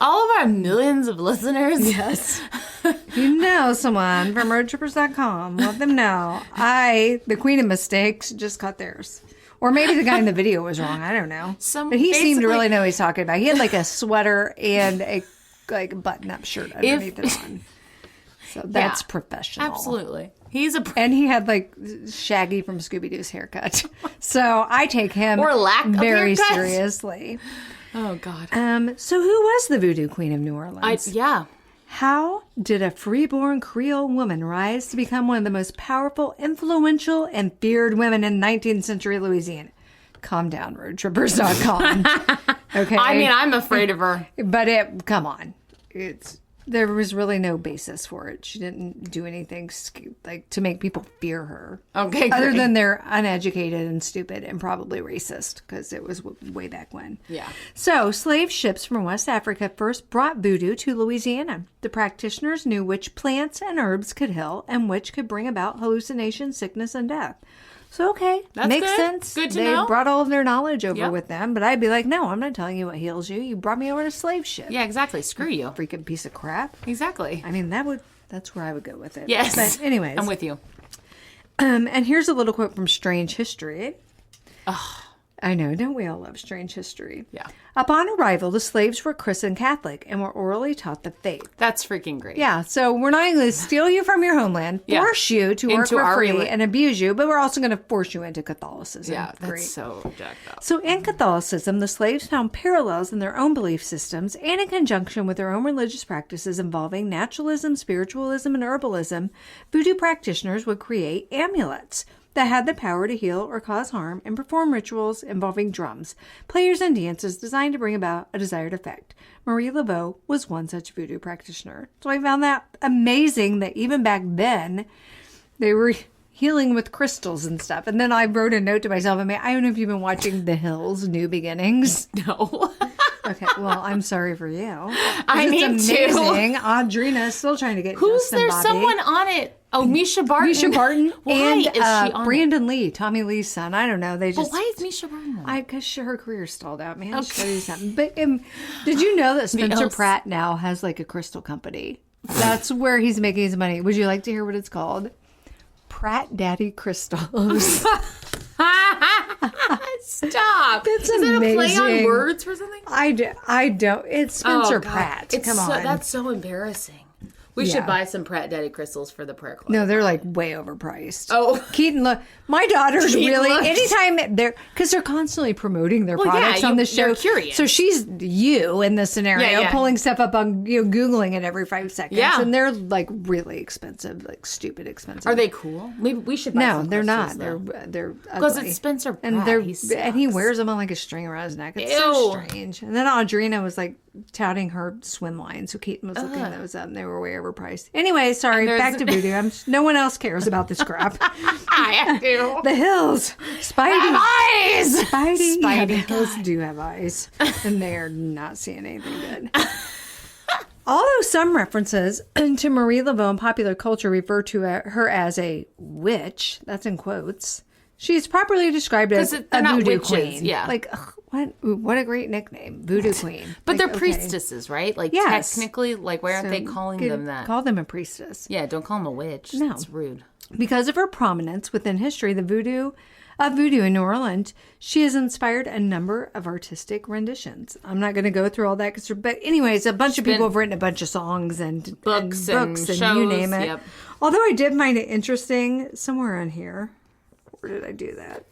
Speaker 2: All of our millions of listeners.
Speaker 1: Yes. If you know someone from roadtrippers.com, let them know. The queen of mistakes, just cut theirs. Or maybe the guy in the video was wrong. I don't know. But he seemed to really know what he's talking about. He had like a sweater and a button-up shirt underneath it on. So that's professional.
Speaker 2: Absolutely.
Speaker 1: And he had like Shaggy from Scooby-Doo's haircut. So I take him very seriously.
Speaker 2: Oh, God.
Speaker 1: So who was the Voodoo Queen of New Orleans? How did a freeborn Creole woman rise to become one of the most powerful, influential, and feared women in 19th century Louisiana? Calm down, roadtrippers.com. Okay.
Speaker 2: I mean, I'm afraid of her.
Speaker 1: But come on. There was really no basis for it. She didn't do anything like to make people fear her.
Speaker 2: Okay,
Speaker 1: other than they're uneducated and stupid and probably racist because it was way back when.
Speaker 2: Yeah.
Speaker 1: So slave ships from West Africa first brought voodoo to Louisiana. The practitioners knew which plants and herbs could heal and which could bring about hallucination, sickness, and death. So, okay,
Speaker 2: that's
Speaker 1: makes
Speaker 2: good.
Speaker 1: sense.
Speaker 2: Good to know.
Speaker 1: They brought all of their knowledge over with them, but I'd be like, no, I'm not telling you what heals you. You brought me over to slave ship.
Speaker 2: Yeah, exactly. Screw you.
Speaker 1: Freaking piece of crap.
Speaker 2: Exactly.
Speaker 1: I mean, that's where I would go with it.
Speaker 2: Yes.
Speaker 1: But anyways.
Speaker 2: I'm with you.
Speaker 1: And here's a little quote from Strange History. Oh. I know, don't we all love strange history?
Speaker 2: Yeah.
Speaker 1: Upon arrival, the slaves were christened Catholic and were orally taught the faith.
Speaker 2: That's freaking great.
Speaker 1: Yeah, so we're not going to steal you from your homeland, force you to work for free and abuse you, but we're also going to force you into Catholicism.
Speaker 2: Yeah, that's so jacked up.
Speaker 1: So in Catholicism, the slaves found parallels in their own belief systems and in conjunction with their own religious practices involving naturalism, spiritualism, and herbalism, voodoo practitioners would create amulets that had the power to heal or cause harm and perform rituals involving drums, players, and dances designed to bring about a desired effect. Marie Laveau was one such voodoo practitioner. So I found that amazing that even back then they were healing with crystals and stuff. And then I wrote a note to myself, I don't know if you've been watching The Hills, New Beginnings.
Speaker 2: No.
Speaker 1: Okay, well, I'm sorry for you.
Speaker 2: I need
Speaker 1: amazing.
Speaker 2: to.
Speaker 1: Audrina's still trying to get
Speaker 2: Who's
Speaker 1: Justin
Speaker 2: there?
Speaker 1: Bobby.
Speaker 2: Someone on it. Oh, Misha Barton.
Speaker 1: Misha Barton.
Speaker 2: Why
Speaker 1: and
Speaker 2: is she on
Speaker 1: Brandon Lee, Tommy Lee's son. I don't know. They just.
Speaker 2: But why is Misha Barton on?
Speaker 1: Because her career stalled out, man. Okay. She'll do something. But did you know that Spencer Pratt now has like a crystal company? That's where he's making his money. Would you like to hear what it's called? Pratt Daddy Crystals.
Speaker 2: Stop.
Speaker 1: It's
Speaker 2: Is that a play on
Speaker 1: amazing.
Speaker 2: words for something?
Speaker 1: I don't. It's Spencer Pratt. Come on.
Speaker 2: That's so embarrassing. We should buy some Pratt Daddy crystals for the prayer club.
Speaker 1: No, they're like way overpriced.
Speaker 2: Oh.
Speaker 1: Keaton, my daughters
Speaker 2: Keaton
Speaker 1: really,
Speaker 2: looks-
Speaker 1: anytime because they're constantly promoting their products on the show.
Speaker 2: You're curious.
Speaker 1: So she's you in this scenario,
Speaker 2: Yeah.
Speaker 1: pulling stuff up on, Googling it every 5 seconds.
Speaker 2: Yeah.
Speaker 1: And they're like really expensive, like stupid expensive.
Speaker 2: Are they cool? Maybe we should buy
Speaker 1: No,
Speaker 2: some
Speaker 1: they're
Speaker 2: crystals,
Speaker 1: not.
Speaker 2: though.
Speaker 1: They're
Speaker 2: Because
Speaker 1: ugly.
Speaker 2: it's Spencer Pratt.
Speaker 1: And he
Speaker 2: sucks.
Speaker 1: wears them on like a string around his neck. It's so
Speaker 2: Ew.
Speaker 1: strange. And then Audrina was like touting her swim line, so Keaton was looking those up, and they were way overpriced. Anyway, sorry, back to Voodoo. No one else cares about this crap.
Speaker 2: I do.
Speaker 1: The hills, Spidey,
Speaker 2: Eyes!
Speaker 1: Spidey. Yeah, the
Speaker 2: Spidey
Speaker 1: hills do have eyes, and they are not seeing anything good. Although some references to Marie Laveau in popular culture refer to her as a witch, that's in quotes, she's properly described as a
Speaker 2: they're not
Speaker 1: voodoo
Speaker 2: witches,
Speaker 1: queen.
Speaker 2: yeah.
Speaker 1: Like, what a great nickname, voodoo queen.
Speaker 2: But
Speaker 1: Like,
Speaker 2: they're
Speaker 1: okay.
Speaker 2: priestesses, right? Like,
Speaker 1: Yes.
Speaker 2: technically, like, why aren't
Speaker 1: So
Speaker 2: they calling
Speaker 1: could
Speaker 2: them that?
Speaker 1: Call them a priestess.
Speaker 2: Yeah, don't call them a witch.
Speaker 1: No.
Speaker 2: That's rude.
Speaker 1: Because of her prominence within history, the voodoo in New Orleans, she has inspired a number of artistic renditions. I'm not going to go through all that, but anyways, a bunch of people have written a bunch of songs and
Speaker 2: Books
Speaker 1: and
Speaker 2: and
Speaker 1: you name
Speaker 2: shows,
Speaker 1: it.
Speaker 2: yep.
Speaker 1: Although I did find it interesting somewhere on here. Where did I do that?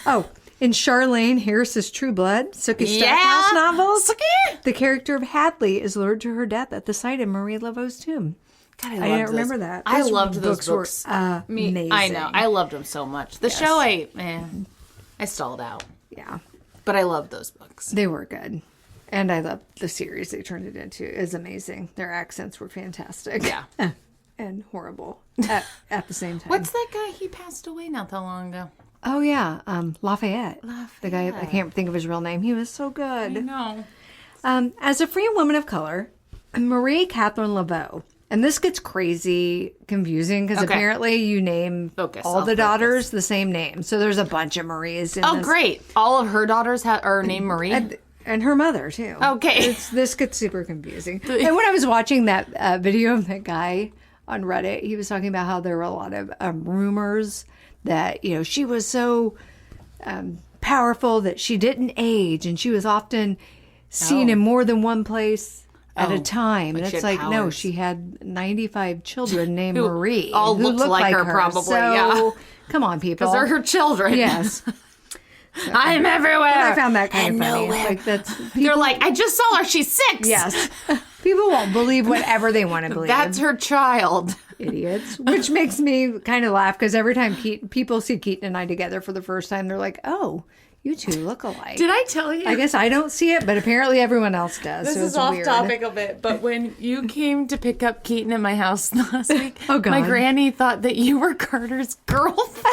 Speaker 1: Oh, in Charlene Harris's True Blood, Sookie Stackhouse novels,
Speaker 2: Sookie!
Speaker 1: the character of Hadley is lured to her death at the site of Marie Laveau's tomb.
Speaker 2: God,
Speaker 1: I didn't remember that.
Speaker 2: I
Speaker 1: Those
Speaker 2: loved those
Speaker 1: books
Speaker 2: books.
Speaker 1: were amazing.
Speaker 2: I know. I loved them so much. The show, I stalled out.
Speaker 1: Yeah,
Speaker 2: But I loved those books.
Speaker 1: they were good. And I love the series they turned it into. It's amazing. Their accents were fantastic.
Speaker 2: Yeah.
Speaker 1: And horrible at the same time.
Speaker 2: What's that guy? He passed away not that long ago.
Speaker 1: Oh, yeah. Lafayette. The guy, I can't think of his real name. He was so good.
Speaker 2: No.
Speaker 1: As a free woman of color, Marie Catherine Laveau, and this gets crazy confusing because apparently you name all the daughters the same name. So there's a bunch of Maries.
Speaker 2: Oh, great. All of her daughters are named Marie?
Speaker 1: And her mother, too.
Speaker 2: Okay.
Speaker 1: This gets super confusing. And when I was watching that video of that guy on Reddit, he was talking about how there were a lot of rumors that, she was so powerful that she didn't age, and she was often seen in more than one place at a time. And it's like, no, she had 95 children named Marie.
Speaker 2: all
Speaker 1: who
Speaker 2: looked like her, probably, yeah.
Speaker 1: Come on, people.
Speaker 2: Because they're her children.
Speaker 1: Yes.
Speaker 2: I'm everywhere.
Speaker 1: I found that kind of funny. Like
Speaker 2: They're like, I just saw her. She's 6.
Speaker 1: Yes. People won't believe whatever they want to believe.
Speaker 2: That's her child.
Speaker 1: Idiots. Which makes me kind of laugh because every time people see Keaton and I together for the first time, they're like, oh, you two look alike.
Speaker 2: Did I tell you?
Speaker 1: I guess I don't see it, but apparently everyone else does.
Speaker 2: This
Speaker 1: so
Speaker 2: is
Speaker 1: it's
Speaker 2: off
Speaker 1: weird.
Speaker 2: topic a bit, but when you came to pick up Keaton at my house last week,
Speaker 1: Oh, God.
Speaker 2: my granny thought that you were Carter's girlfriend.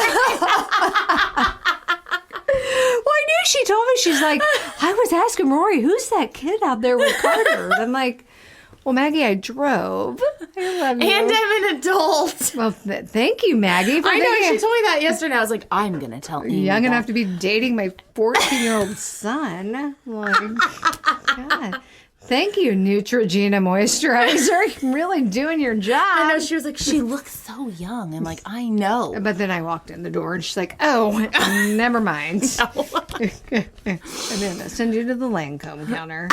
Speaker 1: Well, I knew she told me. She's like, I was asking Rory, who's that kid out there with Carter? I'm like, well, Maggie, I drove. I love you.
Speaker 2: And I'm an adult.
Speaker 1: Well, thank you, Maggie. For
Speaker 2: I know,
Speaker 1: making
Speaker 2: she told me that yesterday. I was like, I'm going to tell Amy
Speaker 1: young
Speaker 2: that.
Speaker 1: enough to be dating my 14-year-old son. Like, God. Thank you, Neutrogena moisturizer. You're really doing your job.
Speaker 2: I know, she was like, she looks so young. I'm like, I know.
Speaker 1: But then I walked in the door and she's like, oh, never mind. And then I'll send you to the Lancome counter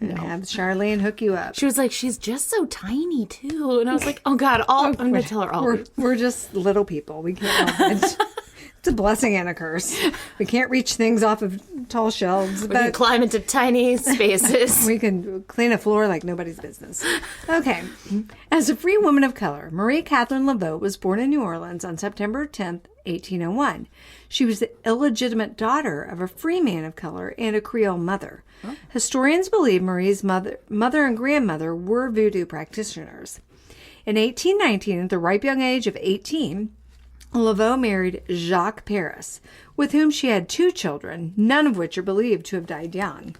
Speaker 1: and have Charlene hook you up.
Speaker 2: She was like, she's just so tiny, too. And I was like, oh, God, I'm going to tell her all.
Speaker 1: We're just little people. We can't help it. It's a blessing and a curse. We can't reach things off of tall shelves,
Speaker 2: We can
Speaker 1: but
Speaker 2: climb into tiny spaces.
Speaker 1: we can clean a floor like nobody's business. Okay. As a free woman of color, Marie Catherine Laveau was born in New Orleans on September 10th, 1801. She was the illegitimate daughter of a free man of color and a Creole mother. Oh. Historians believe Marie's mother and grandmother were voodoo practitioners. In 1819, at the ripe young age of 18, Laveau married Jacques Paris, with whom she had 2 children, none of which are believed to have died young.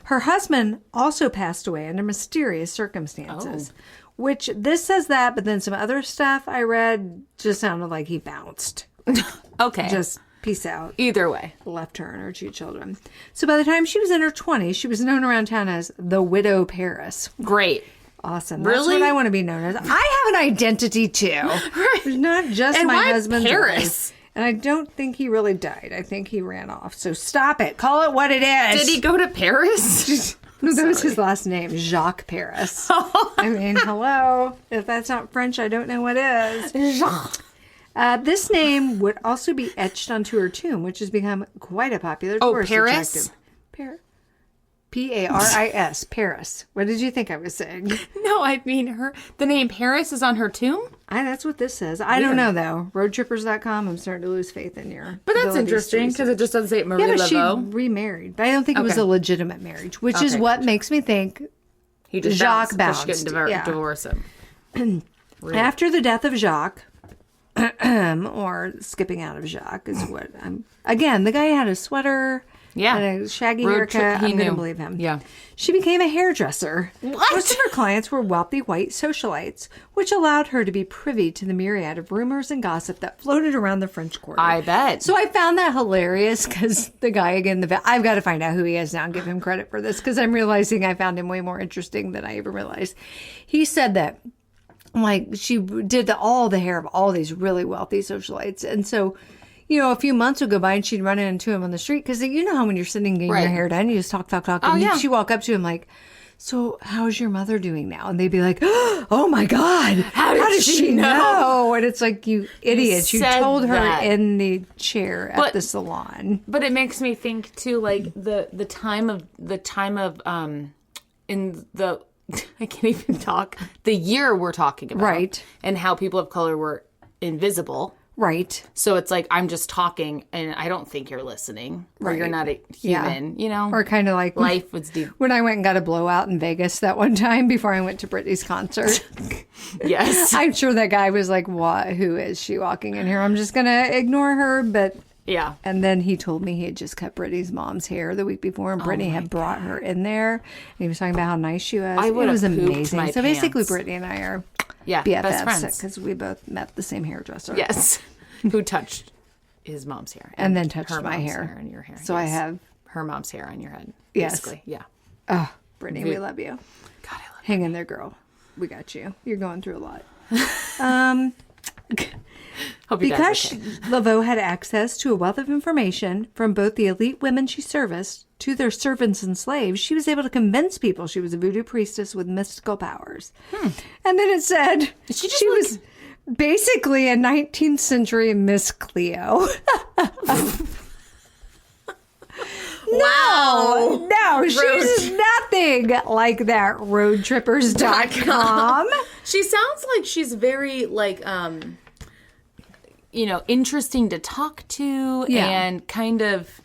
Speaker 1: Her husband also passed away under mysterious circumstances, which this says that, but then some other stuff I read just sounded like he bounced.
Speaker 2: Okay.
Speaker 1: Just peace out.
Speaker 2: Either way.
Speaker 1: Left her and her 2 children. So by the time she was in her 20s, she was known around town as the Widow Paris.
Speaker 2: Great.
Speaker 1: Awesome.
Speaker 2: Really?
Speaker 1: That's what I want to be known as. I have an identity too. It's not just
Speaker 2: And
Speaker 1: my
Speaker 2: why
Speaker 1: husband's
Speaker 2: Paris?
Speaker 1: wife. And I don't think he really died. I think he ran off. So stop it. Call it what it is.
Speaker 2: Did he go to Paris?
Speaker 1: No, that was his last name, Jacques Paris. I mean, hello. If that's not French, I don't know what is. This name would also be etched onto her tomb, which has become quite a popular tourist
Speaker 2: Paris?
Speaker 1: attractive. Paris. Paris. What did you think I was saying?
Speaker 2: No, I mean the name Paris is on her tomb?
Speaker 1: That's what this says. I don't know, though. Roadtrippers.com, I'm starting to lose faith in your
Speaker 2: But that's
Speaker 1: abilities
Speaker 2: interesting
Speaker 1: to
Speaker 2: because it just doesn't say Marie
Speaker 1: Yeah, but she
Speaker 2: Laveau.
Speaker 1: remarried. But I don't think it was
Speaker 2: Okay.
Speaker 1: a legitimate marriage, which is what makes me think
Speaker 2: He just
Speaker 1: Jacques
Speaker 2: bounced. 'Cause she
Speaker 1: bounced,
Speaker 2: couldn't
Speaker 1: yeah.
Speaker 2: divorce him.
Speaker 1: after the death of Jacques, or skipping out of Jacques is what I'm... Again, the guy had a sweater...
Speaker 2: Yeah.
Speaker 1: And a shaggy
Speaker 2: Road trip,
Speaker 1: haircut.
Speaker 2: he
Speaker 1: I'm going to
Speaker 2: knew.
Speaker 1: believe him.
Speaker 2: Yeah.
Speaker 1: She became a hairdresser.
Speaker 2: What?
Speaker 1: Most of her clients were wealthy white socialites, which allowed her to be privy to the myriad of rumors and gossip that floated around the French Quarter.
Speaker 2: I bet.
Speaker 1: So I found that hilarious because the guy, again, I've got to find out who he is now and give him credit for this because I'm realizing I found him way more interesting than I even realized. He said that, like, she did all the hair of all these really wealthy socialites. And so... a few months would go by and she'd run into him on the street because you know how when you're sitting getting your hair done, you just talk. And
Speaker 2: yeah.
Speaker 1: she'd walk up to him like, so how's your mother doing now? And they'd be like, oh my God, how does she know? And it's like, you idiots, you told her
Speaker 2: that.
Speaker 1: in the chair at the salon.
Speaker 2: But it makes me think too, like the time of in the I can't even talk. The year we're talking about.
Speaker 1: Right.
Speaker 2: And how people of color were invisible.
Speaker 1: Right.
Speaker 2: So it's like, I'm just talking and I don't think you're listening. Or
Speaker 1: Right.
Speaker 2: you're not a human,
Speaker 1: Or kind of like
Speaker 2: life was deep.
Speaker 1: when I went and got a blowout in Vegas that one time before I went to Britney's concert.
Speaker 2: Yes.
Speaker 1: I'm sure that guy was like, what? Who is she walking in here? I'm just going to ignore her. But
Speaker 2: Yeah.
Speaker 1: And then he told me he had just cut Brittany's mom's hair the week before, and Brittany had brought her in there. And he was talking about how nice she was.
Speaker 2: I
Speaker 1: It was
Speaker 2: would've pooped
Speaker 1: amazing.
Speaker 2: my
Speaker 1: So basically,
Speaker 2: pants.
Speaker 1: Brittany and I are
Speaker 2: Best
Speaker 1: BFFs
Speaker 2: friends.
Speaker 1: because we both met the same hairdresser.
Speaker 2: Yes. Who touched his mom's hair.
Speaker 1: And then touched
Speaker 2: her
Speaker 1: my
Speaker 2: mom's
Speaker 1: hair.
Speaker 2: and your hair.
Speaker 1: So I have,
Speaker 2: her mom's hair on your head.
Speaker 1: Yes.
Speaker 2: Basically. Yeah.
Speaker 1: oh, Brittany, we love you.
Speaker 2: God, I love
Speaker 1: Hang in there, girl. We got you. You're going through a lot.
Speaker 2: Hope you
Speaker 1: Because
Speaker 2: guys are okay.
Speaker 1: Laveau had access to a wealth of information from both the elite women she serviced to their servants and slaves, she was able to convince people she was a voodoo priestess with mystical powers. And then it said she was basically a 19th century Miss Cleo.
Speaker 2: Wow.
Speaker 1: No, she's nothing like that. Roadtrippers.com.
Speaker 2: She sounds like she's very interesting to talk to and kind of,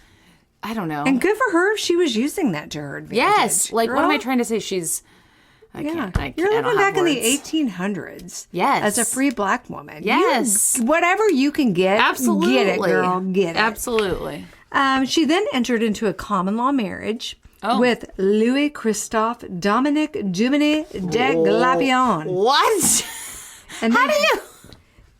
Speaker 2: I don't know.
Speaker 1: And good for her if she was using that to her advantage.
Speaker 2: Yes. Like, what am I
Speaker 1: Girl.
Speaker 2: trying to say? She's, I can't.
Speaker 1: You're
Speaker 2: I don't
Speaker 1: living
Speaker 2: have
Speaker 1: back in the
Speaker 2: words.
Speaker 1: 1800s.
Speaker 2: Yes.
Speaker 1: As a free black woman.
Speaker 2: Yes.
Speaker 1: Whatever you can get,
Speaker 2: Absolutely.
Speaker 1: get it, girl. Get it.
Speaker 2: Absolutely.
Speaker 1: She then entered into a common law marriage with Louis Christophe Dominique Duminy de Glapion.
Speaker 2: What?
Speaker 1: And
Speaker 2: How do you?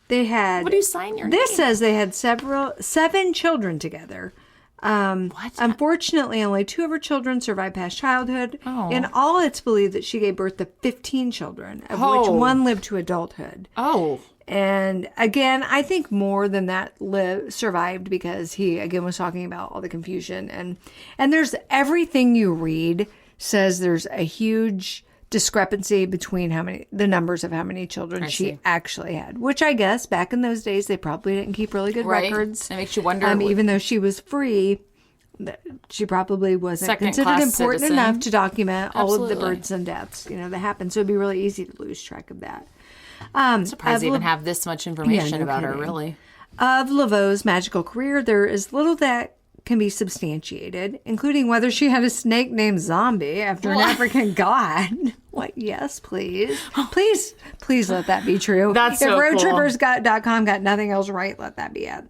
Speaker 1: They had.
Speaker 2: What do you sign your
Speaker 1: This
Speaker 2: name?
Speaker 1: says they had 7 children together.
Speaker 2: What?
Speaker 1: Unfortunately, only 2 of her children survived past childhood.
Speaker 2: Oh.
Speaker 1: In all, it's believed that she gave birth to 15 children, of which
Speaker 2: Oh.
Speaker 1: 1 lived to adulthood.
Speaker 2: Oh.
Speaker 1: And again, I think more than that survived because he, again, was talking about all the confusion. And there's everything you read says there's a huge discrepancy between the numbers of how many children she actually had, which I guess back in those days, they probably didn't keep really good records.
Speaker 2: It makes you wonder.
Speaker 1: Even though she was free, she probably wasn't considered
Speaker 2: Second-class
Speaker 1: important
Speaker 2: citizen.
Speaker 1: enough to document all of the
Speaker 2: Absolutely.
Speaker 1: births and deaths, that happened. So it'd be really easy to lose track of that.
Speaker 2: I'm surprised they even have this much information
Speaker 1: no
Speaker 2: about her,
Speaker 1: kidding.
Speaker 2: really.
Speaker 1: Of Laveau's magical career, there is little that can be substantiated, including whether she had a snake named Zombie after an African god. What? Yes, please. Please let that be true.
Speaker 2: That's
Speaker 1: if
Speaker 2: so cool.
Speaker 1: roadtrippers.com got nothing else right, let that be it.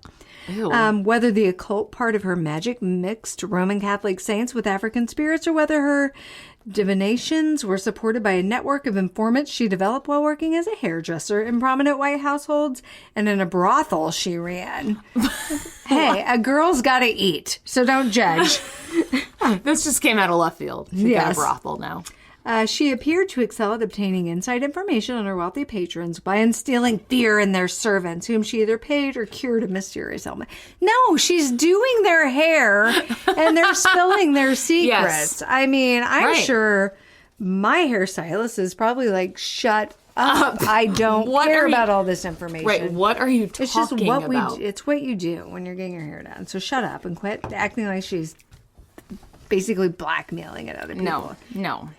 Speaker 2: Ew.
Speaker 1: Whether the occult part of her magic mixed Roman Catholic saints with African spirits, or whether her divinations were supported by a network of informants she developed while working as a hairdresser in prominent white households and in a brothel she ran. Hey, a girl's got to eat, so don't judge.
Speaker 2: This just came out of left field. She's got
Speaker 1: Yes.
Speaker 2: a brothel now.
Speaker 1: She appeared to excel at obtaining inside information on her wealthy patrons by instilling fear in their servants, whom she either paid or cured of mysterious ailment. No, she's doing their hair and they're spilling their secrets.
Speaker 2: Yes.
Speaker 1: I mean, I'm
Speaker 2: Right.
Speaker 1: sure my hairstylist is probably like, shut up. I don't
Speaker 2: What
Speaker 1: care
Speaker 2: are you-
Speaker 1: about all this information.
Speaker 2: Right, what are you talking
Speaker 1: It's just what
Speaker 2: about?
Speaker 1: it's what you do when you're getting your hair done. So shut up and quit acting like she's basically blackmailing at other people.
Speaker 2: No.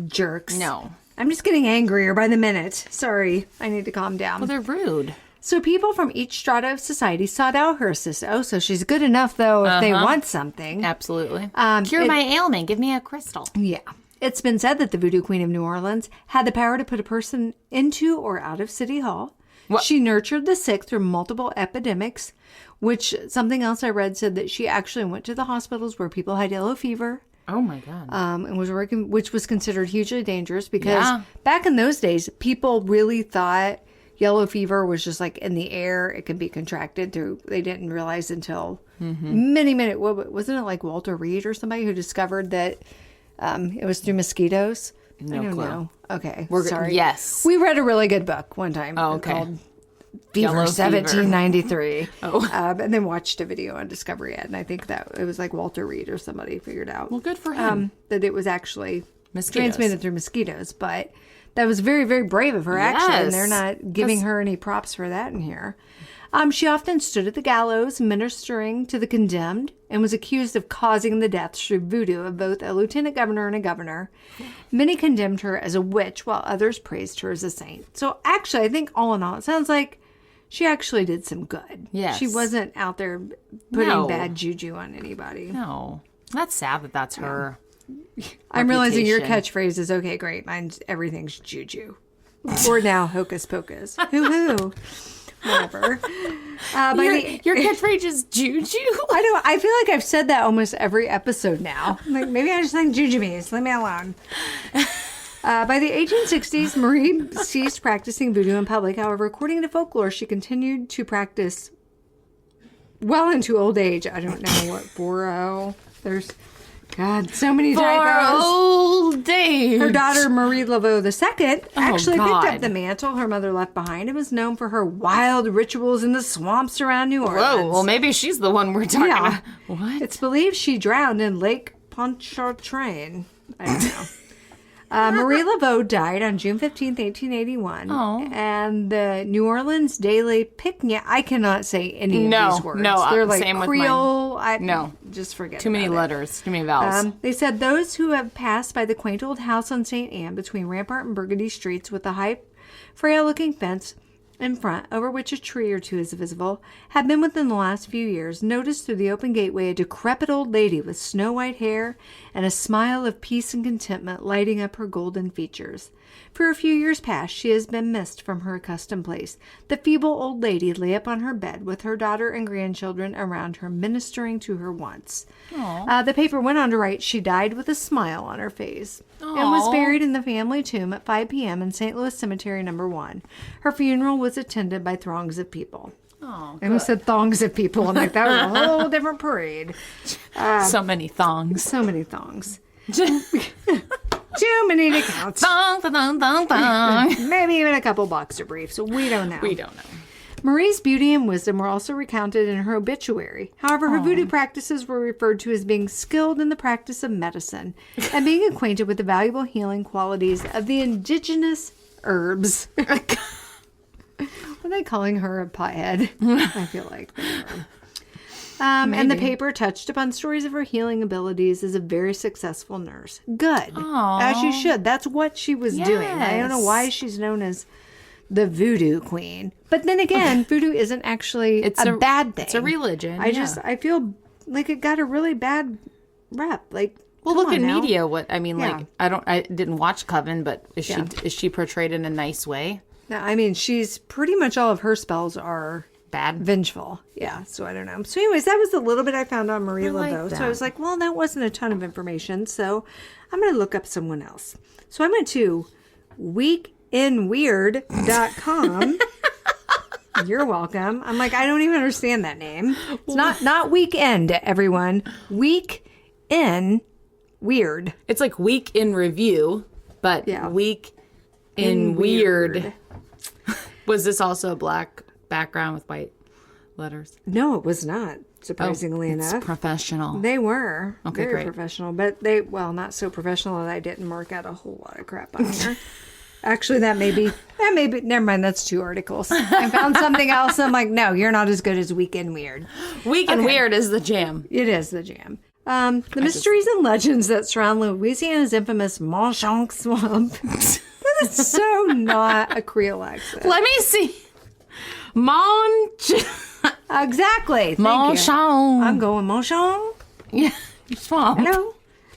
Speaker 1: Jerks.
Speaker 2: No.
Speaker 1: I'm just getting angrier by the minute. Sorry. I need to calm down.
Speaker 2: Well, they're rude.
Speaker 1: So people from each strata of society sought out her assistance. Oh, so she's good enough, though, if they want something.
Speaker 2: Absolutely. Cure my ailment. Give me a crystal.
Speaker 1: Yeah. It's been said that the Voodoo Queen of New Orleans had the power to put a person into or out of City Hall.
Speaker 2: What?
Speaker 1: She nurtured the sick through multiple epidemics, which something else I read said that she actually went to the hospitals where people had yellow fever.
Speaker 2: Oh, my God.
Speaker 1: And was working, which was considered hugely dangerous because
Speaker 2: Yeah.
Speaker 1: back in those days, people really thought yellow fever was just like in the air. It could be contracted through. They didn't realize until many. Wasn't it like Walter Reed or somebody who discovered that it was through mosquitoes?
Speaker 2: No
Speaker 1: I don't
Speaker 2: clue.
Speaker 1: know. Okay,
Speaker 2: We're
Speaker 1: sorry.
Speaker 2: Yes.
Speaker 1: We read a really good book one time.
Speaker 2: Oh, okay.
Speaker 1: Called Fever
Speaker 2: Yellow Fever.
Speaker 1: 1793.
Speaker 2: Oh.
Speaker 1: And then watched a video on Discovery Ed, and I think that it was like Walter Reed or somebody figured out.
Speaker 2: Well, good for him.
Speaker 1: That it was actually
Speaker 2: Mosquitoes.
Speaker 1: transmitted through mosquitoes, but that was very, very brave of her, actually, and
Speaker 2: Yes.
Speaker 1: they're not giving her any props for that in here. She often stood at the gallows ministering to the condemned and was accused of causing the deaths through voodoo of both a lieutenant governor and a governor. Many condemned her as a witch, while others praised her as a saint. So actually, I think all in all, it sounds like she actually did some good.
Speaker 2: Yes.
Speaker 1: She wasn't out there putting
Speaker 2: No.
Speaker 1: bad juju on anybody.
Speaker 2: No. That's sad that that's her.
Speaker 1: I'm realizing your
Speaker 2: reputation.
Speaker 1: catchphrase is, okay, great, mine's everything's juju. Or now hocus pocus. Hoo-hoo. Whatever.
Speaker 2: Your catchphrase is juju?
Speaker 1: I know. I feel like I've said that almost every episode now. Like, maybe I just think jujubes. Leave me alone. By the 1860s, Marie ceased practicing voodoo in public. However, according to folklore, she continued to practice well into old age. I don't know what 40. There's, God, so many
Speaker 2: For
Speaker 1: typos.
Speaker 2: old days.
Speaker 1: Her daughter, Marie Laveau II, actually picked
Speaker 2: God.
Speaker 1: up the mantle her mother left behind and was known for her wild rituals in the swamps around New Orleans.
Speaker 2: Whoa, well, maybe she's the one we're talking
Speaker 1: Yeah.
Speaker 2: about. What?
Speaker 1: It's believed she drowned in Lake Pontchartrain. I don't know. Marie Laveau died on June 15th, 1881.
Speaker 2: Oh.
Speaker 1: And the New Orleans Daily Picnic, I cannot say any of
Speaker 2: No,
Speaker 1: these words.
Speaker 2: no,
Speaker 1: They're like
Speaker 2: same with
Speaker 1: Creole.
Speaker 2: No.
Speaker 1: Just forget
Speaker 2: Too many
Speaker 1: about it.
Speaker 2: letters, too many vowels.
Speaker 1: They said those who have passed by the quaint old house on St. Anne between Rampart and Burgundy streets with the high, frail-looking fence in front, over which a tree or two is visible, have been within the last few years noticed through the open gateway a decrepit old lady with snow-white hair and a smile of peace and contentment lighting up her golden features. For a few years past, she has been missed from her accustomed place. The feeble old lady lay upon her bed with her daughter and grandchildren around her, ministering to her wants. The paper went on to write, she died with a smile on her face and was
Speaker 2: Aw.
Speaker 1: buried in the family tomb at 5 p.m. in St. Louis Cemetery No. 1. Her funeral was attended by throngs of people.
Speaker 2: Oh,
Speaker 1: I almost said thongs of people. I'm like, that was a whole different parade.
Speaker 2: so many thongs.
Speaker 1: So many thongs. Too many to count.
Speaker 2: Thong, thong, thong, thong.
Speaker 1: Maybe even a couple boxer briefs. We don't know.
Speaker 2: We don't know.
Speaker 1: Marie's beauty and wisdom were also recounted in her obituary. However, her voodoo practices were referred to as being skilled in the practice of medicine and being acquainted with the valuable healing qualities of the indigenous herbs. Were they calling her a pothead? I feel like they were. And the paper touched upon stories of her healing abilities as a very successful nurse. Good.
Speaker 2: Aw.
Speaker 1: As you should. That's what she was doing. I don't know
Speaker 2: Yes.
Speaker 1: why she's known as the voodoo queen. But then again, voodoo isn't actually a bad thing.
Speaker 2: It's a religion.
Speaker 1: I feel like it got a really bad rep. Like,
Speaker 2: Well,
Speaker 1: come
Speaker 2: look at
Speaker 1: on now.
Speaker 2: media. What I mean,
Speaker 1: Yeah.
Speaker 2: like I didn't watch Coven, but is
Speaker 1: Yeah.
Speaker 2: she portrayed in a nice way?
Speaker 1: No, I mean, she's pretty much all of her spells are
Speaker 2: Bad.
Speaker 1: vengeful. Yeah. So I don't know. So anyways, that was a little bit I found on Marie
Speaker 2: like
Speaker 1: Laveau. So
Speaker 2: that.
Speaker 1: I was like, well, that wasn't a ton of information. So I'm going to look up someone else. So I went to weekinweird.com. You're welcome. I'm like, I don't even understand that name. It's not weekend, everyone. Week in weird.
Speaker 2: It's like week in review. but weak in weird. Was this also a black background with white letters?
Speaker 1: No, it was not. Surprisingly enough,
Speaker 2: it's professional.
Speaker 1: They were very
Speaker 2: great.
Speaker 1: professional, but not so professional that I didn't mark out a whole lot of crap on here. Actually, that may be. Never mind. That's 2 articles. I found something else. I'm like, no, you're not as good as Weak and Weird.
Speaker 2: Weak and Weird is the jam.
Speaker 1: It is the jam. The mysteries and legends that surround Louisiana's infamous Monchonk Swamp. That is so not a Creole accent.
Speaker 2: Let me see.
Speaker 1: Exactly.
Speaker 2: Monchon.
Speaker 1: I'm going Monchon.
Speaker 2: Yeah. Swamp.
Speaker 1: Hello.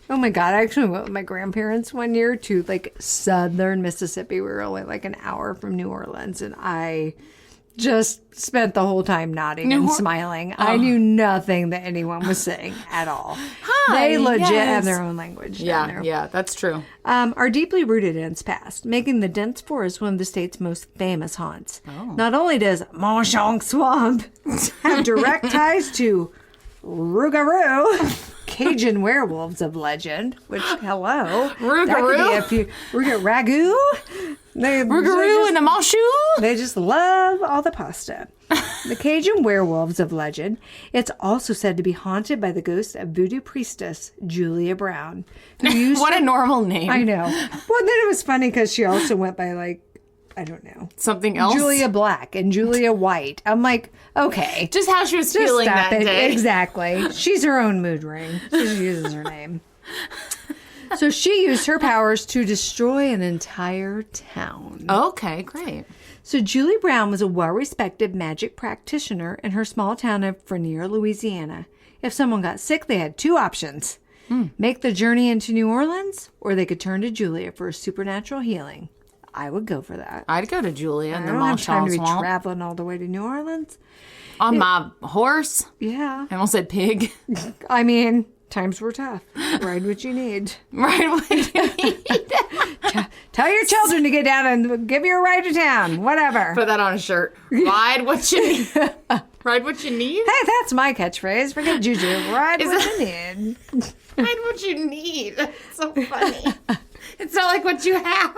Speaker 1: Oh my God. I actually went with my grandparents one year to like southern Mississippi. We were only like an hour from New Orleans, and I just spent the whole time nodding and smiling. I knew nothing that anyone was saying at all. They legit have their own language down there.
Speaker 2: Yeah, that's true.
Speaker 1: Are deeply rooted in its past, making the dense forest one of the state's most famous haunts. Not only does Monchonk Swamp have direct ties to Rougarou, Cajun werewolves of legend, which, hello.
Speaker 2: Rougarou?
Speaker 1: Ragu?
Speaker 2: Rougarou and a Manchou?
Speaker 1: They just love all the pasta. The Cajun werewolves of legend. It's also said to be haunted by the ghost of Voodoo priestess Julia Brown.
Speaker 2: What a normal name.
Speaker 1: I know. Well, then it was funny because she also went by like, I don't know.
Speaker 2: Something else?
Speaker 1: Julia Black and Julia White. I'm like, okay.
Speaker 2: Just how she was feeling that day.
Speaker 1: Exactly. She's her own mood ring. She just uses her name. So she used her powers to destroy an entire town.
Speaker 2: Okay, great.
Speaker 1: So Julie Brown was a well-respected magic practitioner in her small town of Frenier, Louisiana. If someone got sick, they had 2 options. Make the journey into New Orleans, or they could turn to Julia for supernatural healing. I would go for that.
Speaker 2: I'd go to Julia and the
Speaker 1: I don't have time to be
Speaker 2: Swamp.
Speaker 1: traveling all the way to New Orleans.
Speaker 2: On my horse?
Speaker 1: Yeah.
Speaker 2: I almost said pig.
Speaker 1: I mean, times were tough. Ride what you need.
Speaker 2: Ride what you need.
Speaker 1: Tell your children to get down and give you a ride to town. Whatever.
Speaker 2: Put that on a shirt. Ride what you need. Ride what you need?
Speaker 1: Hey, that's my catchphrase. Forget Juju. Ride what you need.
Speaker 2: Ride what you need. That's so funny. It's not like what you have.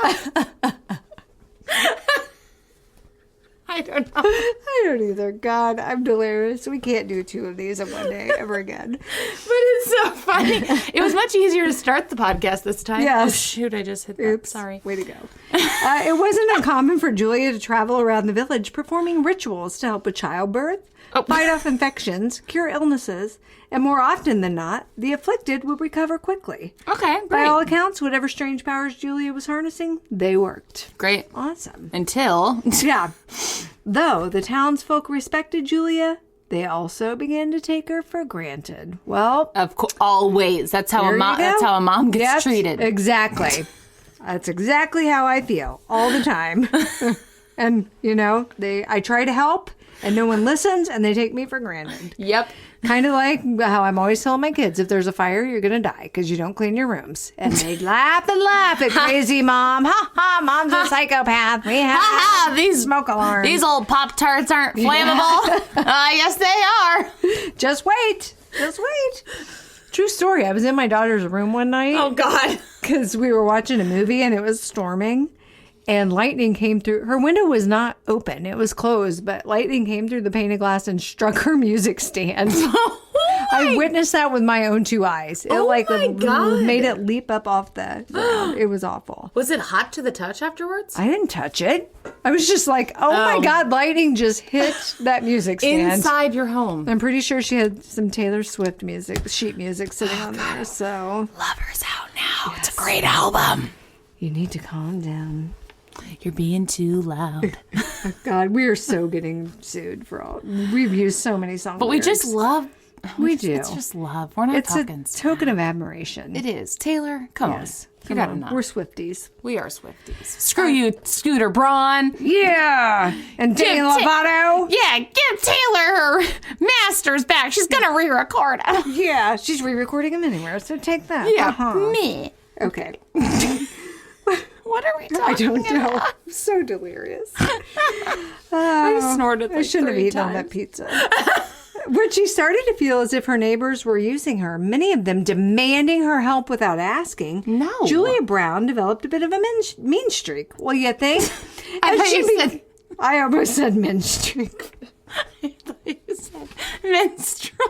Speaker 2: I don't know.
Speaker 1: I don't either. God, I'm delirious. We can't do 2 of these in one day ever again.
Speaker 2: But it's so funny. It was much easier to start the podcast this time.
Speaker 1: Yes.
Speaker 2: Oh, shoot, I just hit that.
Speaker 1: Oops.
Speaker 2: Sorry.
Speaker 1: Way to go. It wasn't uncommon for Julia to travel around the village performing rituals to help with childbirth, fight off infections, cure illnesses, and more often than not, the afflicted would recover quickly.
Speaker 2: Okay, great.
Speaker 1: By all accounts, whatever strange powers Julia was harnessing, they worked.
Speaker 2: Great.
Speaker 1: Awesome.
Speaker 2: Until...
Speaker 1: Yeah. Though the townsfolk respected Julia, they also began to take her for granted. Well,
Speaker 2: Of course, always. That's how a mom gets treated.
Speaker 1: Exactly. That's exactly how I feel all the time. And, I try to help, and no one listens, and they take me for granted.
Speaker 2: Yep.
Speaker 1: Kind of like how I'm always telling my kids, if there's a fire, you're going to die because you don't clean your rooms. And they laugh and laugh at crazy mom. Ha ha, mom's a psychopath. We have these smoke alarms.
Speaker 2: These old Pop-Tarts aren't flammable. Yes, they are.
Speaker 1: Just wait. Just wait. True story. I was in my daughter's room one night.
Speaker 2: Oh, God.
Speaker 1: Because we were watching a movie and it was storming. And lightning came through. Her window was not open. It was closed. But lightning came through the pane of glass and struck her music stand. I witnessed that with my own 2 eyes. It made it leap up off the ground. It was awful.
Speaker 2: Was it hot to the touch afterwards?
Speaker 1: I didn't touch it. I was just like, oh my God, lightning just hit that music stand.
Speaker 2: Inside your home.
Speaker 1: I'm pretty sure she had some Taylor Swift sheet music sitting on there. So
Speaker 2: Lover's out now. Yes. It's a great album.
Speaker 1: You need to calm down.
Speaker 2: You're being too loud.
Speaker 1: Oh God, we are so getting sued for all. We've used so many songs.
Speaker 2: But we just love.
Speaker 1: We do.
Speaker 2: It's just love. We're not talking.
Speaker 1: It's a token of admiration.
Speaker 2: It is. Taylor, come on. You gotta know.
Speaker 1: We're Swifties.
Speaker 2: We are Swifties. Screw you, Scooter Braun.
Speaker 1: Yeah. And Demi Lovato.
Speaker 2: Yeah, give Taylor her masters back. She's gonna re-record them.
Speaker 1: Yeah, she's re-recording them anywhere, so take that.
Speaker 2: Yeah, me.
Speaker 1: Okay.
Speaker 2: What are we talking about?
Speaker 1: I don't know. I'm so delirious.
Speaker 2: I snorted like
Speaker 1: I shouldn't have
Speaker 2: 3
Speaker 1: eaten all
Speaker 2: times.
Speaker 1: that pizza. When she started to feel as if her neighbors were using her, many of them demanding her help without asking,
Speaker 2: No.
Speaker 1: Julia Brown developed a bit of a mean streak. Well, you think? I almost said mean streak.
Speaker 2: I thought you said minstrel.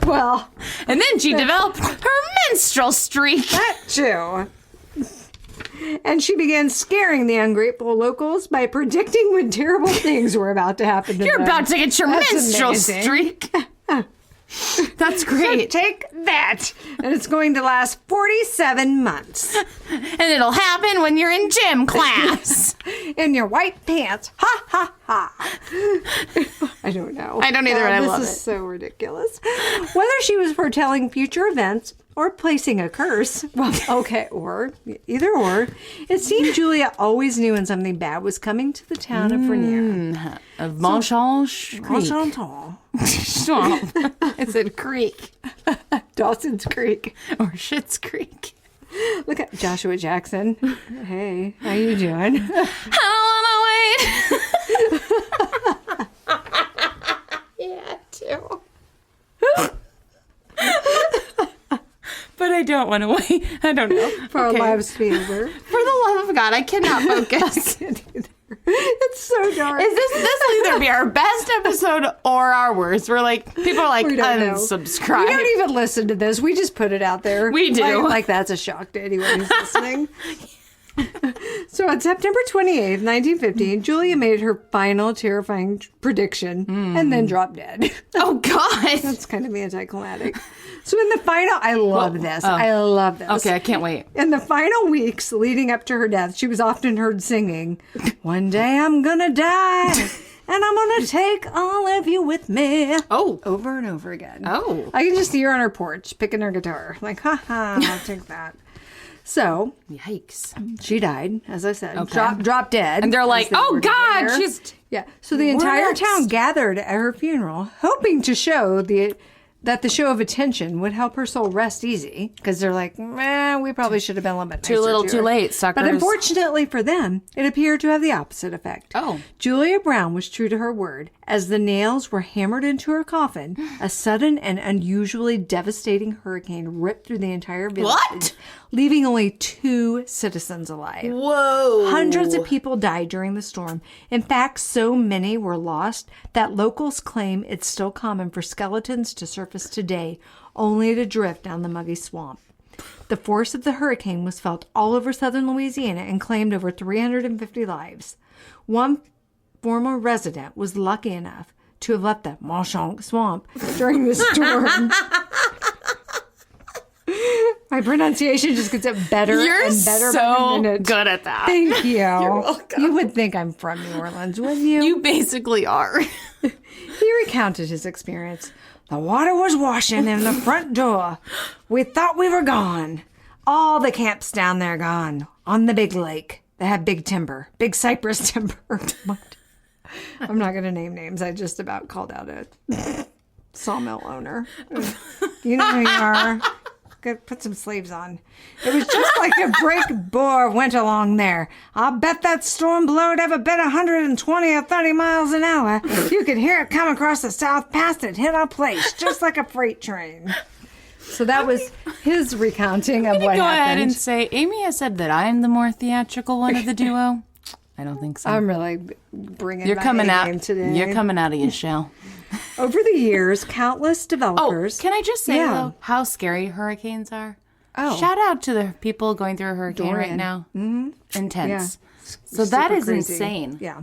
Speaker 1: Well,
Speaker 2: And then she developed her minstrel streak.
Speaker 1: that too. And she began scaring the ungrateful locals by predicting when terrible things were about to happen to
Speaker 2: You're
Speaker 1: them.
Speaker 2: about to get your
Speaker 1: That's
Speaker 2: minstrel
Speaker 1: amazing.
Speaker 2: streak. That's great.
Speaker 1: Take that. And it's going to last 47 months.
Speaker 2: And it'll happen when you're in gym class.
Speaker 1: In your white pants. Ha, ha, ha. I don't know.
Speaker 2: I don't either, and I love
Speaker 1: This
Speaker 2: it.
Speaker 1: is so ridiculous. Whether she was foretelling future events or placing a curse, well, okay, or either or, it seemed Julia always knew when something bad was coming to the town of Vernier.
Speaker 2: Of Monchange Creek.
Speaker 1: Enchantant.
Speaker 2: Swamp. I said creek.
Speaker 1: Dawson's Creek.
Speaker 2: Or Schitt's Creek.
Speaker 1: Look at Joshua Jackson. Hey, how you doing?
Speaker 2: I don't wanna wait. Yeah, too. But I don't want to wait. I don't know.
Speaker 1: For our lives to be over.
Speaker 2: For the love of God, I cannot focus.
Speaker 1: It's so dark.
Speaker 2: This will either be our best episode or our worst. We're like, people are like,
Speaker 1: We don't know.
Speaker 2: unsubscribe.
Speaker 1: We don't even listen to this. We just put it out there.
Speaker 2: We do.
Speaker 1: Like that's a shock to anyone who's listening. So on September 28th, 1915, Julia made her final terrifying prediction and then dropped dead.
Speaker 2: Oh, God.
Speaker 1: That's kind of anticlimactic. So in the final, I love this. I love this.
Speaker 2: Okay, I can't wait.
Speaker 1: In the final weeks leading up to her death, she was often heard singing, "One day I'm gonna die, and I'm gonna take all of you with me."
Speaker 2: Oh.
Speaker 1: Over and over again.
Speaker 2: Oh.
Speaker 1: I can just see her on her porch picking her guitar. Like, haha, I'll take that. So
Speaker 2: Yikes.
Speaker 1: she died, as I said.
Speaker 2: Okay.
Speaker 1: Dropped dead.
Speaker 2: And they're
Speaker 1: as
Speaker 2: like,
Speaker 1: they
Speaker 2: oh,
Speaker 1: were
Speaker 2: God,
Speaker 1: there.
Speaker 2: she's...
Speaker 1: Yeah. So the entire
Speaker 2: next?
Speaker 1: town gathered at her funeral, hoping to show that the show of attention would help her soul rest easy. Because they're like, we probably should have been a little bit nicer
Speaker 2: Too little,
Speaker 1: to
Speaker 2: too
Speaker 1: her.
Speaker 2: late, suckers.
Speaker 1: But unfortunately for them, it appeared to have the opposite effect.
Speaker 2: Oh.
Speaker 1: Julia Brown was true to her word. As the nails were hammered into her coffin, a sudden and unusually devastating hurricane ripped through the entire village.
Speaker 2: What?
Speaker 1: Leaving only 2 citizens alive.
Speaker 2: Whoa.
Speaker 1: Hundreds of people died during the storm. In fact, so many were lost that locals claim it's still common for skeletons to surface today, only to drift down the muggy swamp. The force of the hurricane was felt all over southern Louisiana and claimed over 350 lives. One former resident was lucky enough to have left the Monchange swamp during the storm. My pronunciation just gets better
Speaker 2: You're
Speaker 1: and better by the
Speaker 2: so
Speaker 1: minute.
Speaker 2: good at that.
Speaker 1: Thank you.
Speaker 2: You're welcome.
Speaker 1: You would think I'm from New Orleans, wouldn't you?
Speaker 2: You basically are.
Speaker 1: He recounted his experience. The water was washing in the front door. We thought we were gone. All the camps down there gone. On the big lake. They have big timber. Big cypress timber. What? I'm not going to name names. I just about called out a sawmill owner. You know who you are. Good, put some sleeves on. It was just like a break boar went along there. I'll bet that storm blowed up about 120 or 30 miles an hour. You could hear it come across the south pass and hit our place, just like a freight train. So that was his recounting of what
Speaker 2: Go
Speaker 1: happened.
Speaker 2: ahead and say, Amy has said that I'm the more theatrical one of the duo. I don't think so.
Speaker 1: I'm really bringing
Speaker 2: You're
Speaker 1: my
Speaker 2: coming
Speaker 1: A
Speaker 2: out.
Speaker 1: game today.
Speaker 2: You're coming out of your shell.
Speaker 1: Over the years, countless
Speaker 2: Oh,
Speaker 1: developers.
Speaker 2: can I just say
Speaker 1: Yeah.
Speaker 2: though how scary hurricanes are?
Speaker 1: Oh.
Speaker 2: Shout out to the people going through a hurricane right
Speaker 1: Dorian.
Speaker 2: now. Mm-hmm. Intense.
Speaker 1: Yeah.
Speaker 2: So that
Speaker 1: Super
Speaker 2: is
Speaker 1: crazy.
Speaker 2: insane.
Speaker 1: Yeah.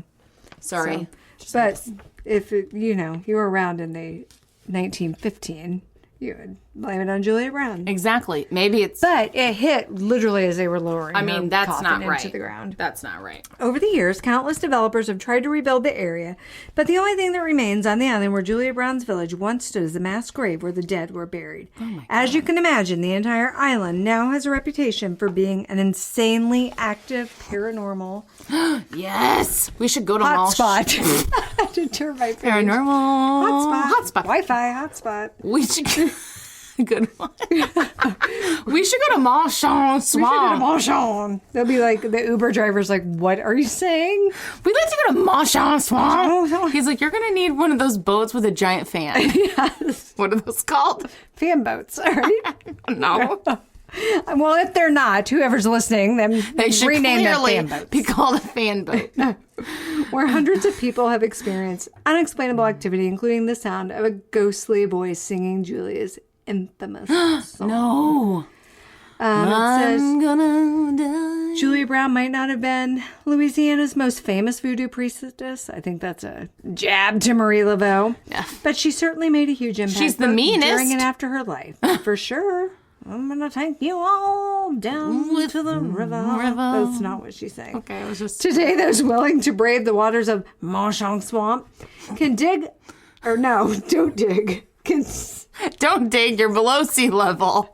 Speaker 2: Sorry.
Speaker 1: But if you were around in the 1915, you would blame it on Julia Brown.
Speaker 2: Exactly. Maybe it's.
Speaker 1: But it hit literally as they were lowering.
Speaker 2: I mean,
Speaker 1: her
Speaker 2: that's
Speaker 1: coffin
Speaker 2: not
Speaker 1: into
Speaker 2: right.
Speaker 1: the ground.
Speaker 2: That's not right.
Speaker 1: Over the years, countless developers have tried to rebuild the area, but the only thing that remains on the island where Julia Brown's village once stood is a mass grave where the dead were buried. As you can imagine, the entire island now has a reputation for being an insanely active paranormal
Speaker 2: Yes. We should go to
Speaker 1: hotspot. I had to turn my page.
Speaker 2: Paranormal
Speaker 1: Hotspot.
Speaker 2: Hotspot.
Speaker 1: Wi-Fi hotspot.
Speaker 2: We should. a good one. We should go to Marchand Swamp.
Speaker 1: They'll be like, the Uber driver's like, what are you saying?
Speaker 2: We'd like to go to Marchand Swamp. He's like, you're going to need one of those boats with a giant fan.
Speaker 1: Yes.
Speaker 2: What are those called?
Speaker 1: Fan boats, all right?
Speaker 2: No.
Speaker 1: Well, if they're not, whoever's listening, then
Speaker 2: They should
Speaker 1: rename that
Speaker 2: clearly
Speaker 1: fan boat.
Speaker 2: be called a fan boat.
Speaker 1: Where hundreds of people have experienced unexplainable activity, including the sound of a ghostly voice singing Julia's infamous song.
Speaker 2: No.
Speaker 1: It
Speaker 2: I'm
Speaker 1: says,
Speaker 2: gonna die.
Speaker 1: Julia Brown might not have been Louisiana's most famous voodoo priestess. I think that's a jab to Marie Laveau.
Speaker 2: Yeah.
Speaker 1: But she certainly made a huge impact.
Speaker 2: She's the
Speaker 1: both
Speaker 2: meanest.
Speaker 1: during and after her life, for sure. I'm going to take you all down to the river. That's not what she's saying.
Speaker 2: Okay, I was just...
Speaker 1: Today, those willing to brave the waters of Marchand Swamp can dig, or no, don't dig.
Speaker 2: Don't dig, you're below sea level.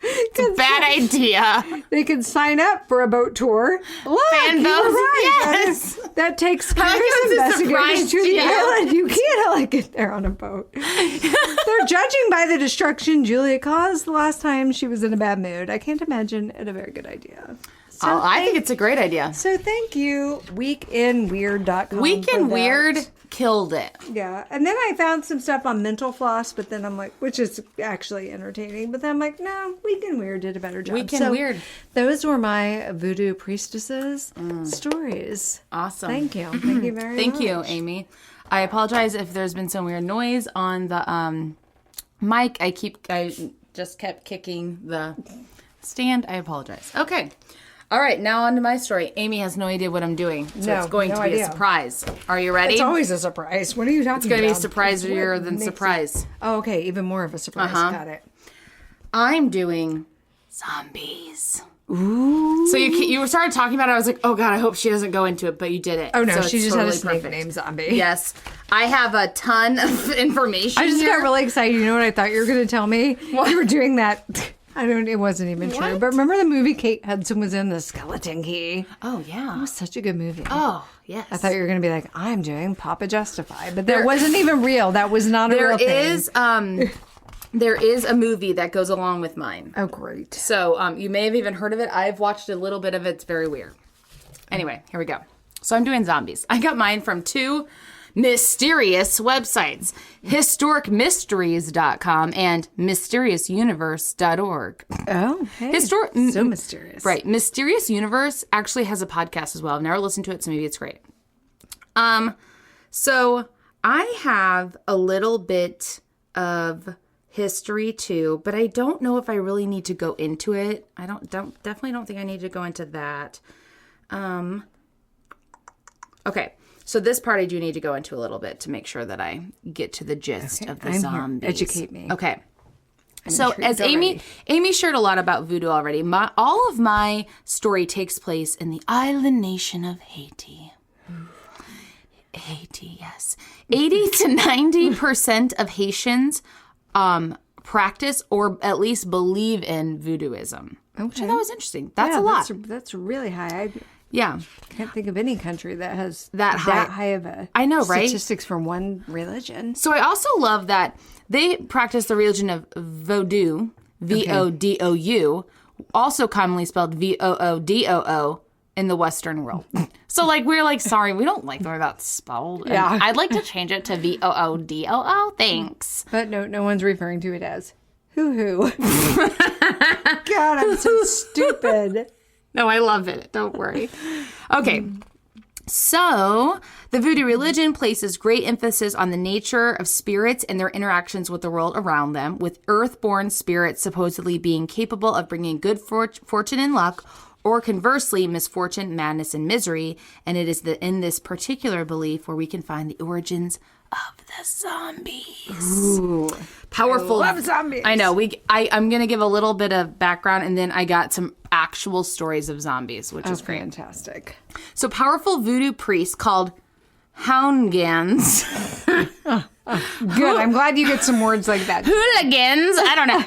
Speaker 2: It's a bad idea.
Speaker 1: They can sign up for a boat tour. Look,
Speaker 2: Fan
Speaker 1: you were
Speaker 2: boats,
Speaker 1: right.
Speaker 2: yes.
Speaker 1: That takes
Speaker 2: I like
Speaker 1: curious
Speaker 2: it was a
Speaker 1: investigators
Speaker 2: surprise
Speaker 1: to
Speaker 2: to
Speaker 1: the
Speaker 2: you.
Speaker 1: island. You can't like get there on a boat. They're judging by the destruction Julia caused the last time she was in a bad mood. I can't imagine it a very good idea. So
Speaker 2: I think it's a great idea.
Speaker 1: So thank you, weekinweird.com.
Speaker 2: Weekend Weird killed it.
Speaker 1: Yeah. And then I found some stuff on mental floss, but then I'm like, which is actually entertaining. But then I'm like, no, Weekend Weird did a better job.
Speaker 2: Weekend Weird.
Speaker 1: Those were my voodoo priestesses stories.
Speaker 2: Awesome.
Speaker 1: Thank you. Thank you very much.
Speaker 2: Thank you, Amy. I apologize if there's been some weird noise on the mic. I just kept kicking the stand. I apologize. Okay. All right, now on to my story. Amy has no idea what I'm doing, so
Speaker 1: No,
Speaker 2: it's going
Speaker 1: no
Speaker 2: to be
Speaker 1: idea.
Speaker 2: a surprise. Are you ready?
Speaker 1: It's always a surprise. What are you talking
Speaker 2: It's going to be
Speaker 1: about?
Speaker 2: surprise-ier than
Speaker 1: Makes
Speaker 2: surprise.
Speaker 1: it- Oh, okay. Even more of a surprise. Got it.
Speaker 2: I'm doing zombies. Ooh. So you started talking about it. I was like, oh, God, I hope she doesn't go into it, but you did it.
Speaker 1: Oh, no.
Speaker 2: So
Speaker 1: She
Speaker 2: it's
Speaker 1: just had a
Speaker 2: totally
Speaker 1: snake
Speaker 2: perfect.
Speaker 1: named Zombie.
Speaker 2: Yes. I have a ton of information
Speaker 1: I just
Speaker 2: here.
Speaker 1: got really excited. You know what I thought you were going to tell me? You were doing that. It wasn't even true.
Speaker 2: What?
Speaker 1: But remember the movie Kate Hudson was in, The Skeleton Key?
Speaker 2: Oh, yeah.
Speaker 1: It was such a good movie.
Speaker 2: Oh, yes.
Speaker 1: I thought you were going to be like, I'm doing Papa Justify. But that wasn't even real. That was not a real thing.
Speaker 2: There is a movie that goes along with mine.
Speaker 1: Oh, great.
Speaker 2: So you may have even heard of it. I've watched a little bit of it. It's very weird. Anyway, here we go. So I'm doing zombies. I got mine from two mysterious websites, historicmysteries.com and mysteriousuniverse.org.
Speaker 1: Oh, hey. So mysterious.
Speaker 2: Right. Mysterious Universe actually has a podcast as well. I've never listened to it, so maybe it's great. So I have a little bit of history too, but I don't know if I really need to go into it. I definitely don't think I need to go into that. Okay. So this part I do need to go into a little bit to make sure that I get to the gist of the
Speaker 1: I'm
Speaker 2: zombies.
Speaker 1: here. Educate me.
Speaker 2: Okay. So as
Speaker 1: already.
Speaker 2: Amy shared a lot about voodoo already. All of my story takes place in the island nation of Haiti. Haiti, yes. 80 to 90% of Haitians practice or at least believe in voodooism. Okay. Which I thought was interesting. That's a lot.
Speaker 1: That's really high.
Speaker 2: Yeah.
Speaker 1: Can't think of any country that has
Speaker 2: That high
Speaker 1: of a
Speaker 2: I know, right?
Speaker 1: statistics from one religion.
Speaker 2: So I also love that they practice the religion of Voodoo, Vodou, also commonly spelled Voodoo in the Western world. So we're like, sorry, we don't like the way that's spelled. And
Speaker 1: Yeah.
Speaker 2: I'd like to change it to Voodoo. Thanks.
Speaker 1: But no one's referring to it as hoo-hoo. God, I'm so stupid.
Speaker 2: No, I love it. Don't worry. Okay. So, the voodoo religion places great emphasis on the nature of spirits and their interactions with the world around them, with earth-born spirits supposedly being capable of bringing good fortune and luck, or conversely, misfortune, madness, and misery. And it is in this particular belief where we can find the origins of the zombies.
Speaker 1: Ooh.
Speaker 2: Powerful.
Speaker 1: I love zombies.
Speaker 2: I know. I'm going to give a little bit of background, and then I got some actual stories of zombies, which is great.
Speaker 1: Fantastic.
Speaker 2: So powerful voodoo priests called houngans.
Speaker 1: Good. I'm glad you get some words like that.
Speaker 2: Hooligans. I don't know.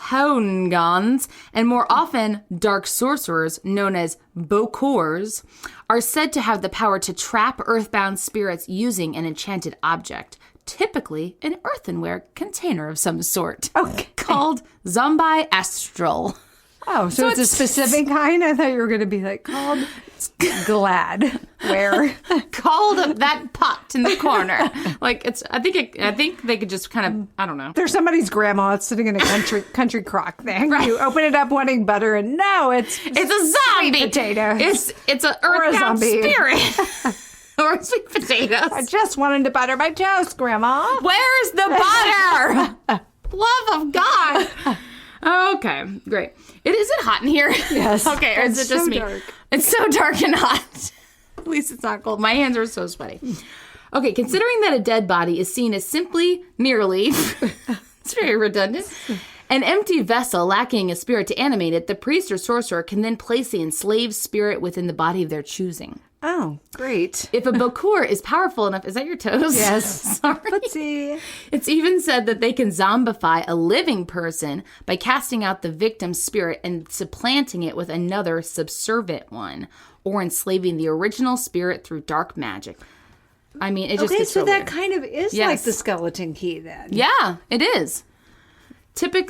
Speaker 2: Houngans, and more often dark sorcerers known as bokors, are said to have the power to trap earthbound spirits using an enchanted object. typically an earthenware container of some sort,
Speaker 1: Okay.
Speaker 2: called zombie astral.
Speaker 1: Oh, so it's a specific kind? I thought you were going to be like, called glad. Where?
Speaker 2: Called that pot in the corner. Like, it's, I think they could just kind of, I don't know.
Speaker 1: There's somebody's grandma sitting in a country crock thing. Right. You open it up wanting butter, and no, it's
Speaker 2: a zombie
Speaker 1: potato.
Speaker 2: It's a earth-bound spirit. Or sweet potatoes.
Speaker 1: I just wanted to butter my toast, Grandma.
Speaker 2: Where's the butter? Love of God. Okay, great. Isn't hot in here?
Speaker 1: Yes.
Speaker 2: Okay, or is it just
Speaker 1: so
Speaker 2: me?
Speaker 1: Dark.
Speaker 2: It's so dark and hot. At least it's not cold. My hands are so sweaty. Okay, considering that a dead body is seen as merely, it's very redundant, an empty vessel lacking a spirit to animate it, the priest or sorcerer can then place the enslaved spirit within the body of their choosing.
Speaker 1: Oh, great.
Speaker 2: If a bokur is powerful enough, is that your toes?
Speaker 1: Yes.
Speaker 2: Sorry.
Speaker 1: Let's see.
Speaker 2: It's even said that they can zombify a living person by casting out the victim's spirit and supplanting it with another subservient one, or enslaving the original spirit through dark magic. I mean, it just gets
Speaker 1: so
Speaker 2: so
Speaker 1: that
Speaker 2: weird.
Speaker 1: kind of is like the skeleton key then.
Speaker 2: Yeah, it is.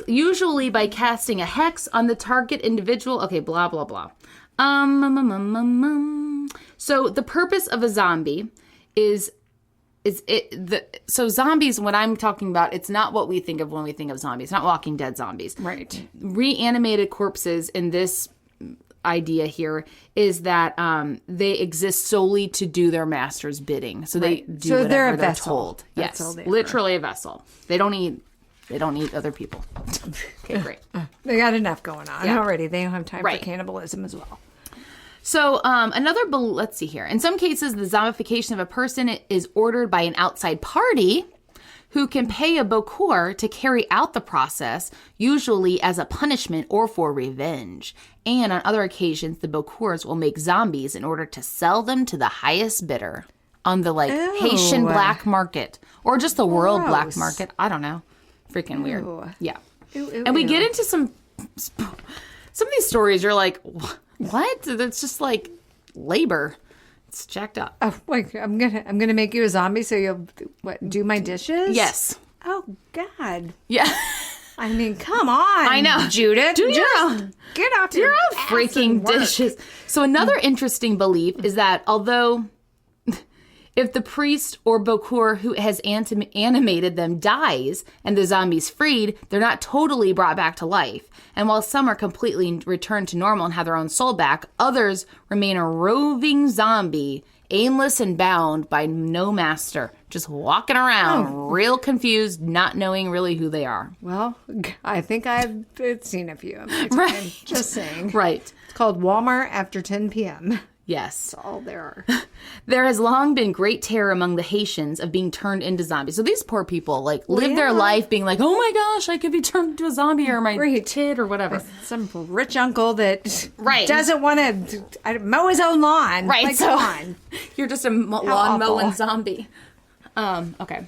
Speaker 2: Usually by casting a hex on the target individual. Okay, blah, blah, blah. So the purpose of a zombie so zombies, when I'm talking about, it's not what we think of when we think of zombies. It's not Walking Dead zombies.
Speaker 1: Right.
Speaker 2: Reanimated corpses in this idea here is that they exist solely to do their master's bidding. So they do whatever
Speaker 1: they're a
Speaker 2: they're
Speaker 1: vessel.
Speaker 2: told.
Speaker 1: That's
Speaker 2: Yes,
Speaker 1: all they are.
Speaker 2: literally a vessel. They don't eat other people. Okay, great.
Speaker 1: They got enough going on already. They don't have time
Speaker 2: Right.
Speaker 1: for cannibalism as well.
Speaker 2: So let's see here. In some cases, the zombification of a person is ordered by an outside party who can pay a bokur to carry out the process, usually as a punishment or for revenge. And on other occasions, the bokurs will make zombies in order to sell them to the highest bidder on the Haitian black market or just the world black market. I don't know. Freaking weird. Yeah. And we get into some of these stories. You're like, what? It's just like labor. It's jacked up.
Speaker 1: Oh, wait, I'm gonna make you a zombie so you'll do my dishes?
Speaker 2: Yes.
Speaker 1: Oh God.
Speaker 2: Yeah.
Speaker 1: I mean, come on.
Speaker 2: I know.
Speaker 1: Judith.
Speaker 2: Do your
Speaker 1: Just
Speaker 2: own.
Speaker 1: Get off
Speaker 2: Do your
Speaker 1: your
Speaker 2: own
Speaker 1: ass
Speaker 2: freaking
Speaker 1: and work.
Speaker 2: dishes. So another interesting belief is that although if the priest or bokur who has animated them dies and the zombie's freed, they're not totally brought back to life. And while some are completely returned to normal and have their own soul back, others remain a roving zombie, aimless and bound by no master, just walking around real confused, not knowing really who they are.
Speaker 1: Well, I think I've seen a few.
Speaker 2: Right.
Speaker 1: Just saying.
Speaker 2: Right.
Speaker 1: It's called Walmart after 10 p.m.
Speaker 2: Yes.
Speaker 1: That's all there are.
Speaker 2: There has long been great terror among the Haitians of being turned into zombies. So these poor people live their life being like, oh my gosh, I could be turned into a zombie or my kid or whatever.
Speaker 1: Some rich uncle that
Speaker 2: Right.
Speaker 1: doesn't want to mow his own lawn.
Speaker 2: Right.
Speaker 1: Like,
Speaker 2: So
Speaker 1: come on.
Speaker 2: you're just a lawn mowing
Speaker 1: awful.
Speaker 2: zombie. Okay.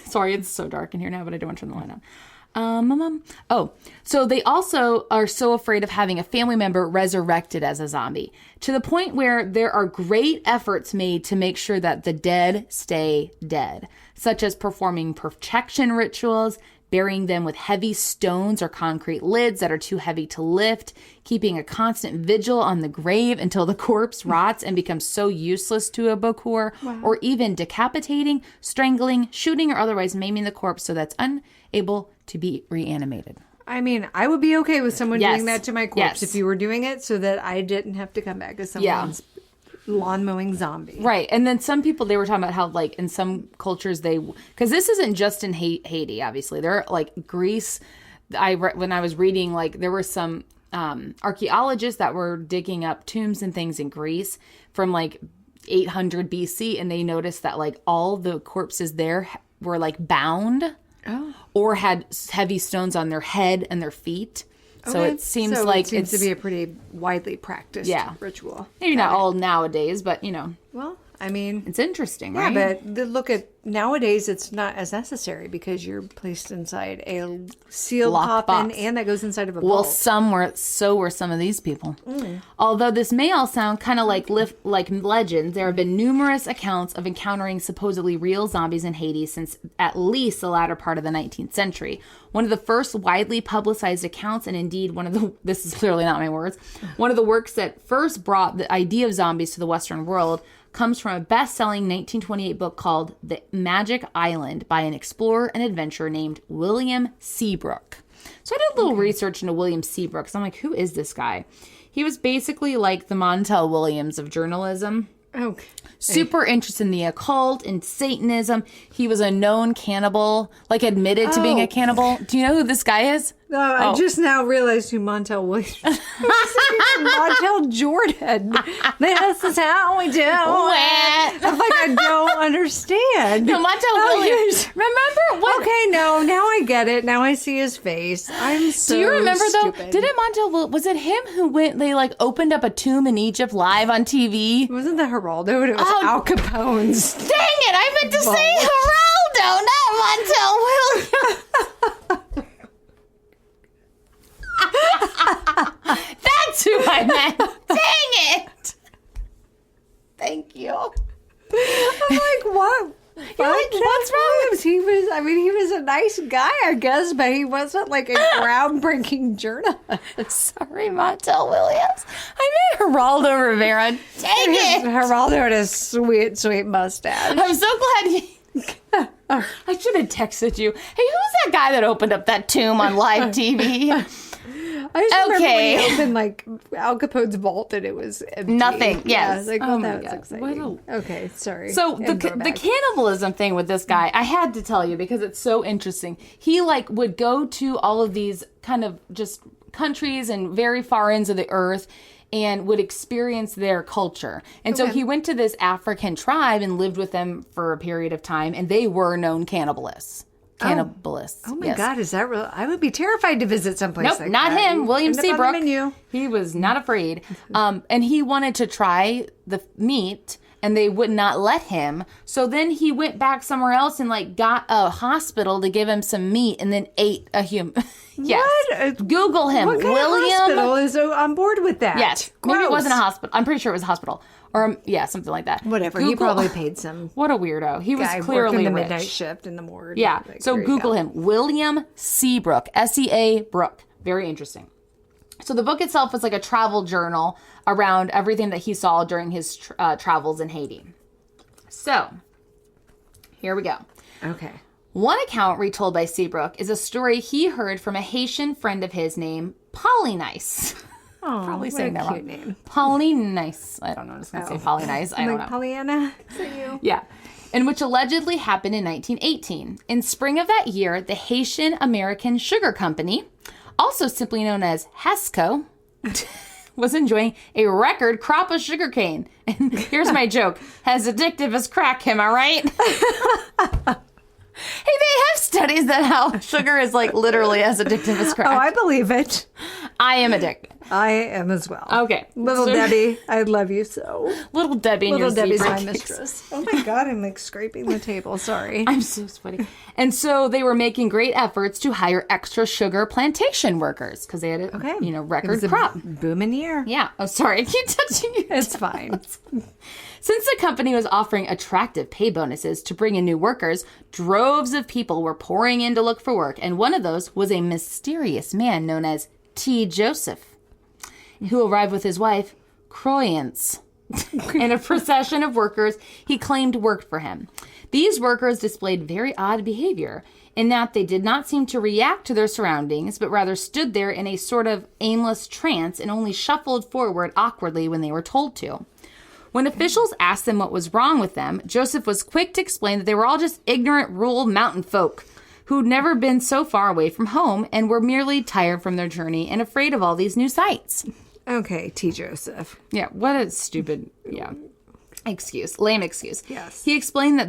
Speaker 2: Sorry, it's so dark in here now, but I don't want to turn the light on. So they also are so afraid of having a family member resurrected as a zombie, to the point where there are great efforts made to make sure that the dead stay dead, such as performing protection rituals, burying them with heavy stones or concrete lids that are too heavy to lift, keeping a constant vigil on the grave until the corpse rots and becomes so useless to a bokur, or even decapitating, strangling, shooting, or otherwise maiming the corpse so that's unable to be reanimated.
Speaker 1: I mean, I would be okay with someone
Speaker 2: Yes.
Speaker 1: doing that to my corpse
Speaker 2: Yes.
Speaker 1: if you were doing it so that I didn't have to come back as someone's lawn mowing zombie.
Speaker 2: Right. And then some people, they were talking about how, in some cultures, because this isn't just in Haiti, obviously. There are, Greece. When I was reading, there were some archaeologists that were digging up tombs and things in Greece from, 800 BC, and they noticed that, all the corpses there were, bound. Or had heavy stones on their head and their feet. So it seems
Speaker 1: it seems to be a pretty widely practiced ritual.
Speaker 2: Maybe not all nowadays, but,
Speaker 1: Well, I mean,
Speaker 2: it's interesting,
Speaker 1: yeah,
Speaker 2: right?
Speaker 1: but look at nowadays it's not as necessary because you're placed inside a sealed
Speaker 2: Locked
Speaker 1: coffin
Speaker 2: box.
Speaker 1: and that goes inside of a
Speaker 2: Well,
Speaker 1: vault.
Speaker 2: so were some of these people. Although this may all sound kind of like legends, there have been numerous accounts of encountering supposedly real zombies in Haiti since at least the latter part of the 19th century. One of the first widely publicized accounts, and indeed this is clearly not my words, one of the works that first brought the idea of zombies to the Western world comes from a best-selling 1928 book called The Magic Island by an explorer and adventurer named William Seabrook. So I did a little research into William Seabrook, because I'm like, who is this guy? He was basically like the Montel Williams of journalism.
Speaker 1: Okay.
Speaker 2: Super interested in the occult and Satanism. He was a known cannibal, like admitted to being a cannibal. Do you know who this guy is?
Speaker 1: No, I just now realized who Montel Williams is. Montel Jordan. This is how we do it. I'm like, I don't understand.
Speaker 2: No, Montel Williams. Remember what?
Speaker 1: Okay, no, now I get it. Now I see his face. I'm so
Speaker 2: Do you remember
Speaker 1: stupid.
Speaker 2: though? Didn't Montel? Was it him who went? They like opened up a tomb in Egypt live on TV.
Speaker 1: It wasn't the Geraldo, it was Al Capone's.
Speaker 2: Dang it! I meant to say Geraldo, not Montel Williams. That's who I meant. Dang it! Thank you.
Speaker 1: I'm like, what?
Speaker 2: You're like, what's wrong with
Speaker 1: He was a nice guy, I guess, but he wasn't like a groundbreaking journalist.
Speaker 2: Sorry, Montel Williams. I meant Geraldo Rivera. Dang it!
Speaker 1: Geraldo had a sweet, sweet mustache.
Speaker 2: I'm so glad I should have texted you. Hey, who's that guy that opened up that tomb on live TV?
Speaker 1: I just remember when he opened like Al Capone's vault and it was empty.
Speaker 2: Nothing. Yes.
Speaker 1: Yeah, I was like,
Speaker 2: Oh
Speaker 1: well,
Speaker 2: my
Speaker 1: that was
Speaker 2: God.
Speaker 1: exciting. Okay, sorry.
Speaker 2: So the cannibalism thing with this guy, I had to tell you because it's so interesting. He like would go to all of these kind of just countries and very far ends of the earth and would experience their culture. And so he went to this African tribe and lived with them for a period of time, and they were known cannibalists.
Speaker 1: Oh my God, is that real? I would be terrified to visit someplace
Speaker 2: Nope,
Speaker 1: like
Speaker 2: not
Speaker 1: that.
Speaker 2: him. William
Speaker 1: Couldn't have on the
Speaker 2: Seabrook.
Speaker 1: menu.
Speaker 2: He was not afraid. And he wanted to try the meat, and they would not let him. So then he went back somewhere else and like got a hospital to give him some meat, and then ate a human. Yes.
Speaker 1: What?
Speaker 2: Google him.
Speaker 1: What kind
Speaker 2: William.
Speaker 1: of hospital is on board with that?
Speaker 2: Yes. Maybe it wasn't a hospital. I'm pretty sure it was a hospital. Or, yeah, something like that.
Speaker 1: Whatever. He probably paid some
Speaker 2: What a weirdo. He was
Speaker 1: guy
Speaker 2: clearly
Speaker 1: working the
Speaker 2: rich.
Speaker 1: midnight shift in the morgue.
Speaker 2: Yeah.
Speaker 1: Like,
Speaker 2: So
Speaker 1: there you
Speaker 2: Google
Speaker 1: go.
Speaker 2: him. William Seabrook. S-E-A Brook. Very interesting. So the book itself was like a travel journal around everything that he saw during his travels in Haiti. So, here we go.
Speaker 1: Okay.
Speaker 2: One account retold by Seabrook is a story he heard from a Haitian friend of his named Polynice.
Speaker 1: Oh,
Speaker 2: Probably
Speaker 1: what
Speaker 2: saying
Speaker 1: a
Speaker 2: that
Speaker 1: cute
Speaker 2: wrong.
Speaker 1: name.
Speaker 2: Polynice. I don't know. I'm just going to say Polynice. I don't know.
Speaker 1: Pollyanna. Is that you?
Speaker 2: Yeah. And which allegedly happened in 1918. In spring of that year, the Haitian American Sugar Company, also simply known as HESCO, was enjoying a record crop of sugarcane. And here's my joke. As addictive as crack, am I right? Hey, they have studies that how sugar is like literally as addictive as crack.
Speaker 1: Oh, I believe it.
Speaker 2: I am addicted.
Speaker 1: I am as well.
Speaker 2: Okay.
Speaker 1: Little
Speaker 2: So-
Speaker 1: Debbie, I love you so.
Speaker 2: Little Debbie and
Speaker 1: Little
Speaker 2: your
Speaker 1: Debbie's
Speaker 2: zebra
Speaker 1: my
Speaker 2: cakes.
Speaker 1: mistress. Oh my God, I'm like scraping the table. Sorry.
Speaker 2: I'm so sweaty. And so they were making great efforts to hire extra sugar plantation workers because they had a record crop.
Speaker 1: Booming year.
Speaker 2: Yeah. Oh, sorry. I keep touching you.
Speaker 1: It's fine.
Speaker 2: Since the company was offering attractive pay bonuses to bring in new workers, droves of people were pouring in to look for work, and one of those was a mysterious man known as T. Joseph, who arrived with his wife, Croyance, and a procession of workers he claimed worked for him. These workers displayed very odd behavior in that they did not seem to react to their surroundings, but rather stood there in a sort of aimless trance and only shuffled forward awkwardly when they were told to. When officials asked them what was wrong with them, Joseph was quick to explain that they were all just ignorant rural mountain folk who'd never been so far away from home and were merely tired from their journey and afraid of all these new sights.
Speaker 1: Okay, T. Joseph.
Speaker 2: Yeah, what a stupid, lame excuse.
Speaker 1: Yes.
Speaker 2: He explained that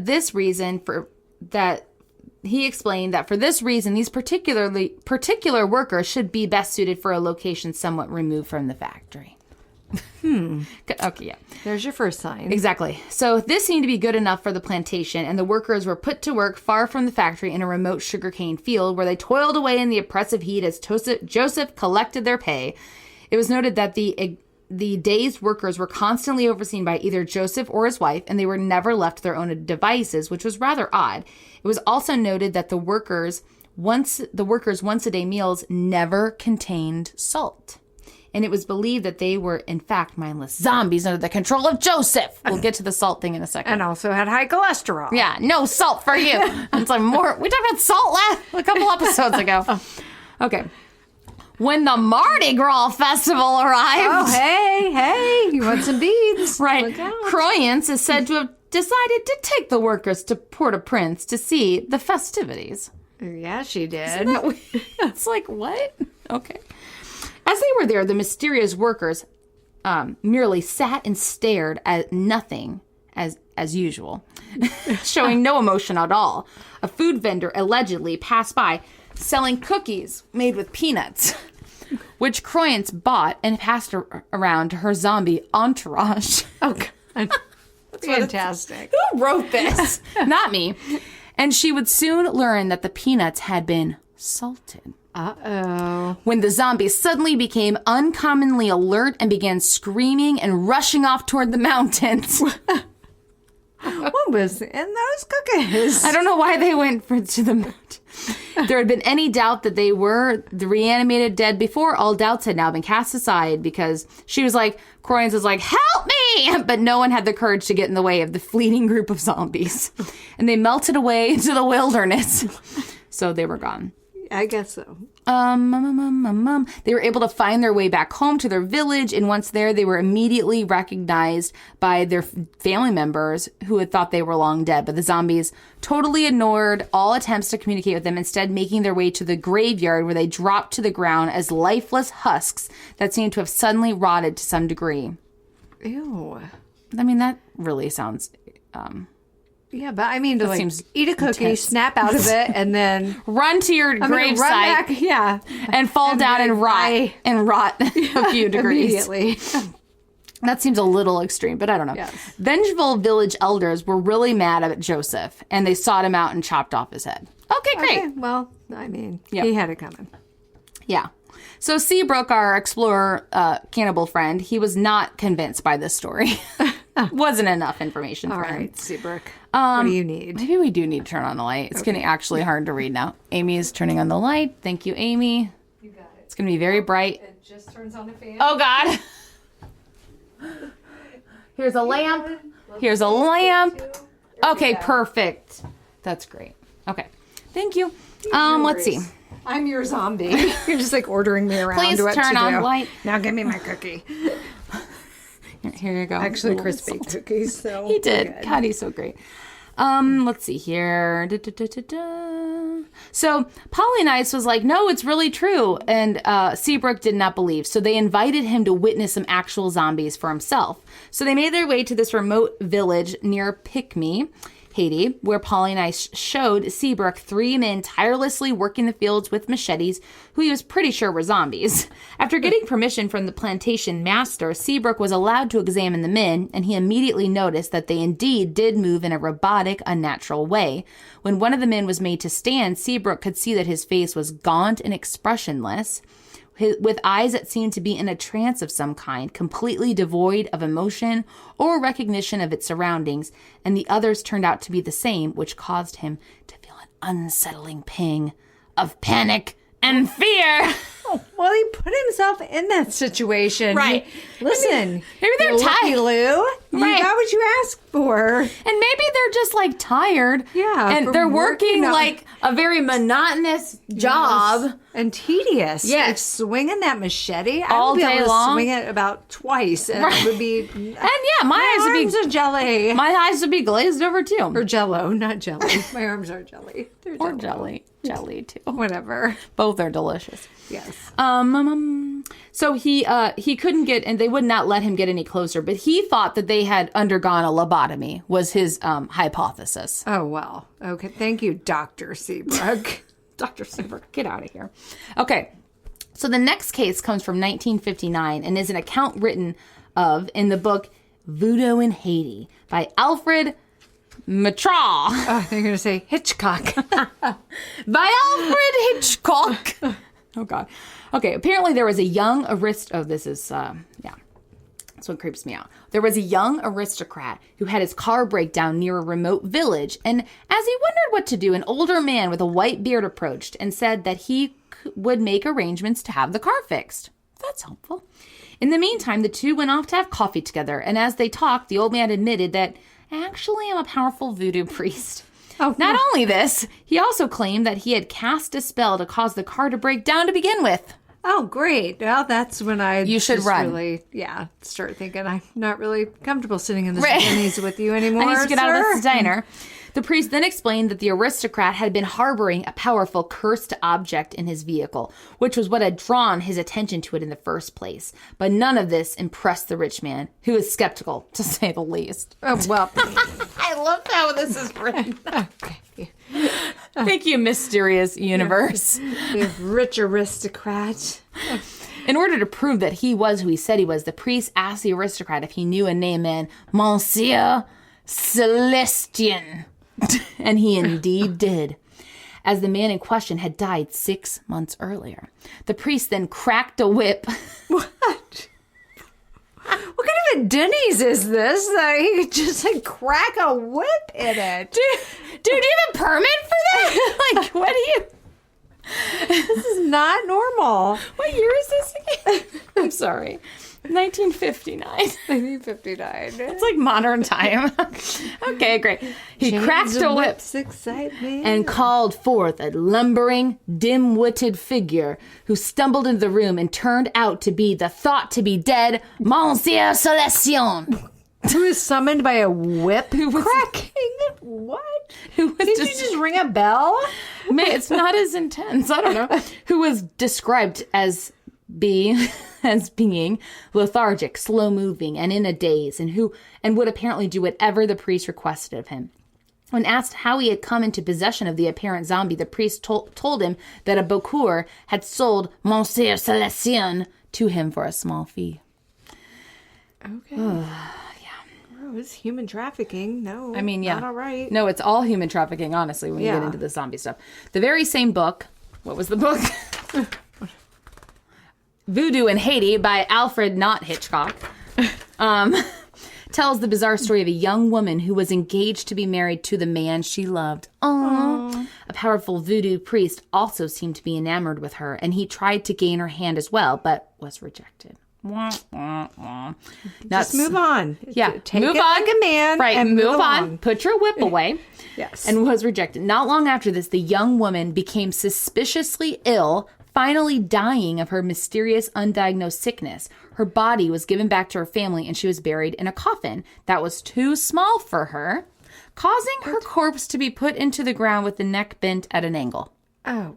Speaker 2: for this reason, these particular workers should be best suited for a location somewhat removed from the factory. Okay, yeah.
Speaker 1: There's your first sign.
Speaker 2: Exactly. So this seemed to be good enough for the plantation, and the workers were put to work far from the factory in a remote sugarcane field where they toiled away in the oppressive heat as Joseph collected their pay. It was noted that the dazed workers were constantly overseen by either Joseph or his wife, and they were never left to their own devices, which was rather odd. It was also noted that the workers' once-a-day meals never contained salt. And it was believed that they were, in fact, mindless zombies under the control of Joseph. We'll get to the salt thing in a second.
Speaker 1: And also had high cholesterol.
Speaker 2: Yeah, no salt for you. It's like more. We talked about salt a couple episodes ago. Okay. When the Mardi Gras festival arrived.
Speaker 1: Oh, hey, you want some beads?
Speaker 2: Right.
Speaker 1: Look out.
Speaker 2: Croyance is said to have decided to take the workers to Port-au-Prince to see the festivities.
Speaker 1: Yeah, she did.
Speaker 2: It's like, what? Okay. As they were there, the mysterious workers merely sat and stared at nothing as usual, showing no emotion at all. A food vendor allegedly passed by selling cookies made with peanuts, which Croyance bought and passed around to her zombie entourage.
Speaker 1: Oh, God. Fantastic.
Speaker 2: Who wrote this? Not me. And she would soon learn that the peanuts had been salted.
Speaker 1: Uh-oh.
Speaker 2: When the zombies suddenly became uncommonly alert and began screaming and rushing off toward the mountains.
Speaker 1: What was in those cookies?
Speaker 2: I don't know why they went to the mountain. There had been any doubt that they were the reanimated dead before. All doubts had now been cast aside because she was like, Croyance was like, help me! But no one had the courage to get in the way of the fleeting group of zombies. And they melted away into the wilderness. So they were gone.
Speaker 1: I guess so.
Speaker 2: They were able to find their way back home to their village, and once there, they were immediately recognized by their family members who had thought they were long dead. But the zombies totally ignored all attempts to communicate with them, instead making their way to the graveyard where they dropped to the ground as lifeless husks that seemed to have suddenly rotted to some degree.
Speaker 1: Ew.
Speaker 2: I mean, that really sounds...
Speaker 1: Yeah, but I mean, to like
Speaker 2: seems
Speaker 1: eat a cookie,
Speaker 2: intense.
Speaker 1: Snap out of it, and then
Speaker 2: run to your gravesite,
Speaker 1: back, yeah,
Speaker 2: and fall down and rot a few degrees.
Speaker 1: Immediately.
Speaker 2: That seems a little extreme, but I don't know.
Speaker 1: Yes.
Speaker 2: Vengeful village elders were really mad at Joseph, and they sought him out and chopped off his head. Okay, great.
Speaker 1: Okay, well, I mean,
Speaker 2: Yep.
Speaker 1: he had it coming.
Speaker 2: Yeah. So Seabrook, our explorer cannibal friend, he was not convinced by this story. Wasn't enough information for
Speaker 1: All
Speaker 2: him.
Speaker 1: right, Seabrook. What do you need?
Speaker 2: Maybe we do need to turn on the light. It's getting actually hard to read now. Amy is turning on the light. Thank you, Amy.
Speaker 1: You got it.
Speaker 2: It's going to be very bright.
Speaker 1: It just turns on the fan.
Speaker 2: Oh, God. Here's a lamp. Here's a lamp. Okay, perfect. That's great. Okay. Thank you. Let's see.
Speaker 1: I'm your zombie. You're just like ordering me around.
Speaker 2: Please
Speaker 1: what
Speaker 2: turn
Speaker 1: to
Speaker 2: on
Speaker 1: do.
Speaker 2: light.
Speaker 1: Now give me my cookie.
Speaker 2: Here you go.
Speaker 1: Actually,
Speaker 2: Little
Speaker 1: crispy cookies. So
Speaker 2: He did.
Speaker 1: good.
Speaker 2: God, he's so great. Let's see here. So Polynice was like, no, it's really true. And Seabrook did not believe. So they invited him to witness some actual zombies for himself. So they made their way to this remote village near Picme, Haiti, where Polynice showed Seabrook 3 men tirelessly working the fields with machetes, who he was pretty sure were zombies. After getting permission from the plantation master, Seabrook was allowed to examine the men, and he immediately noticed that they indeed did move in a robotic, unnatural way. When one of the men was made to stand, Seabrook could see that his face was gaunt and expressionless, with eyes that seemed to be in a trance of some kind, completely devoid of emotion or recognition of its surroundings, and the others turned out to be the same, which caused him to feel an unsettling pang of panic and fear.
Speaker 1: Well, he put himself in that situation.
Speaker 2: Right.
Speaker 1: Listen,
Speaker 2: maybe they're
Speaker 1: you lucky
Speaker 2: tired.
Speaker 1: Lou. You
Speaker 2: Right.
Speaker 1: got what you asked for.
Speaker 2: And maybe they're just like tired.
Speaker 1: Yeah,
Speaker 2: And
Speaker 1: from
Speaker 2: they're working
Speaker 1: working on-
Speaker 2: like a very monotonous job.
Speaker 1: Yes. And tedious.
Speaker 2: Yes.
Speaker 1: Like swinging that machete. I
Speaker 2: All
Speaker 1: would be
Speaker 2: day
Speaker 1: able to
Speaker 2: long.
Speaker 1: swing it about twice, and
Speaker 2: Right.
Speaker 1: it would be.
Speaker 2: And yeah, my eyes would
Speaker 1: arms
Speaker 2: be
Speaker 1: are jelly.
Speaker 2: my eyes would be glazed over too.
Speaker 1: Or Jello, not jelly. My arms are jelly. They're
Speaker 2: Or
Speaker 1: Jell-O.
Speaker 2: jelly too.
Speaker 1: Whatever.
Speaker 2: Both are delicious.
Speaker 1: Yes.
Speaker 2: So he couldn't get, and they would not let him get any closer, but he thought that they had undergone a lobotomy, was his hypothesis.
Speaker 1: Oh, well. Okay. Thank you, Dr. Seabrook.
Speaker 2: Dr. Seabrook, get out of here. Okay. So the next case comes from 1959 and is an account written of in the book Voodoo in Haiti by Alfred Matra.
Speaker 1: Oh, I think you're going to say Hitchcock.
Speaker 2: By Alfred Hitchcock. Oh, God. Okay, apparently there was a young this is, that's what creeps me out. There was a young aristocrat who had his car break down near a remote village, and as he wondered what to do, an older man with a white beard approached and said that he would make arrangements to have the car fixed. That's helpful. In the meantime, the two went off to have coffee together, and as they talked, the old man admitted that, actually, I'm a powerful voodoo priest.
Speaker 1: Oh,
Speaker 2: Not only this, he also claimed that he had cast a spell to cause the car to break down to begin with.
Speaker 1: Oh, great. Well, that's when
Speaker 2: You should run.
Speaker 1: Really, start thinking I'm not really comfortable sitting in this Denny's with you anymore.
Speaker 2: I need to get out of
Speaker 1: sir.
Speaker 2: this diner. The priest then explained that the aristocrat had been harboring a powerful cursed object in his vehicle, which was what had drawn his attention to it in the first place. But none of this impressed the rich man, who was skeptical, to say the least.
Speaker 1: Oh, well.
Speaker 2: I love how this is written. Thank you, mysterious universe.
Speaker 1: The rich aristocrat.
Speaker 2: In order to prove that he was who he said he was, the priest asked the aristocrat if he knew a name in Monsieur Celestien. And he indeed did, as the man in question had died 6 months earlier. The priest then cracked a whip.
Speaker 1: What kind of a Denny's is this that he could just crack a whip in it?
Speaker 2: Dude, do you have a permit for that? Like, what do you...
Speaker 1: This is not normal.
Speaker 2: What year is this again? I'm sorry. 1959.
Speaker 1: 1959.
Speaker 2: It's like modern time. Okay, great. He cracked a whip and called forth a lumbering, dim-witted figure who stumbled into the room and turned out to be the thought-to-be-dead Monsieur Celestion.
Speaker 1: Who was summoned by a whip?
Speaker 2: Who was
Speaker 1: cracking? What?
Speaker 2: Who was
Speaker 1: Did you just ring a bell?
Speaker 2: It's not as intense. I don't know. Who was described as being lethargic, slow-moving, and in a daze, and would apparently do whatever the priest requested of him. When asked how he had come into possession of the apparent zombie, the priest told him that a Bocour had sold Monsieur Celestin to him for a small fee.
Speaker 1: Okay. Oh, it's human trafficking. No,
Speaker 2: I mean, yeah.
Speaker 1: Not all right.
Speaker 2: No, it's all human trafficking, honestly, when you get into the zombie stuff. The very same book, what was the book? Voodoo in Haiti by Alfred Not Hitchcock, tells the bizarre story of a young woman who was engaged to be married to the man she loved. Aww. A powerful voodoo priest also seemed to be enamored with her, and he tried to gain her hand as well, but was rejected.
Speaker 1: Just move on.
Speaker 2: Yeah,
Speaker 1: take
Speaker 2: move
Speaker 1: it
Speaker 2: on.
Speaker 1: like a man.
Speaker 2: Right,
Speaker 1: and
Speaker 2: move on.
Speaker 1: along.
Speaker 2: Put your whip away.
Speaker 1: Yes.
Speaker 2: And was rejected. Not long after this, the young woman became suspiciously ill, finally dying of her mysterious undiagnosed sickness. Her body was given back to her family, and she was buried in a coffin that was too small for her, causing her corpse to be put into the ground with the neck bent at an angle.
Speaker 1: Oh,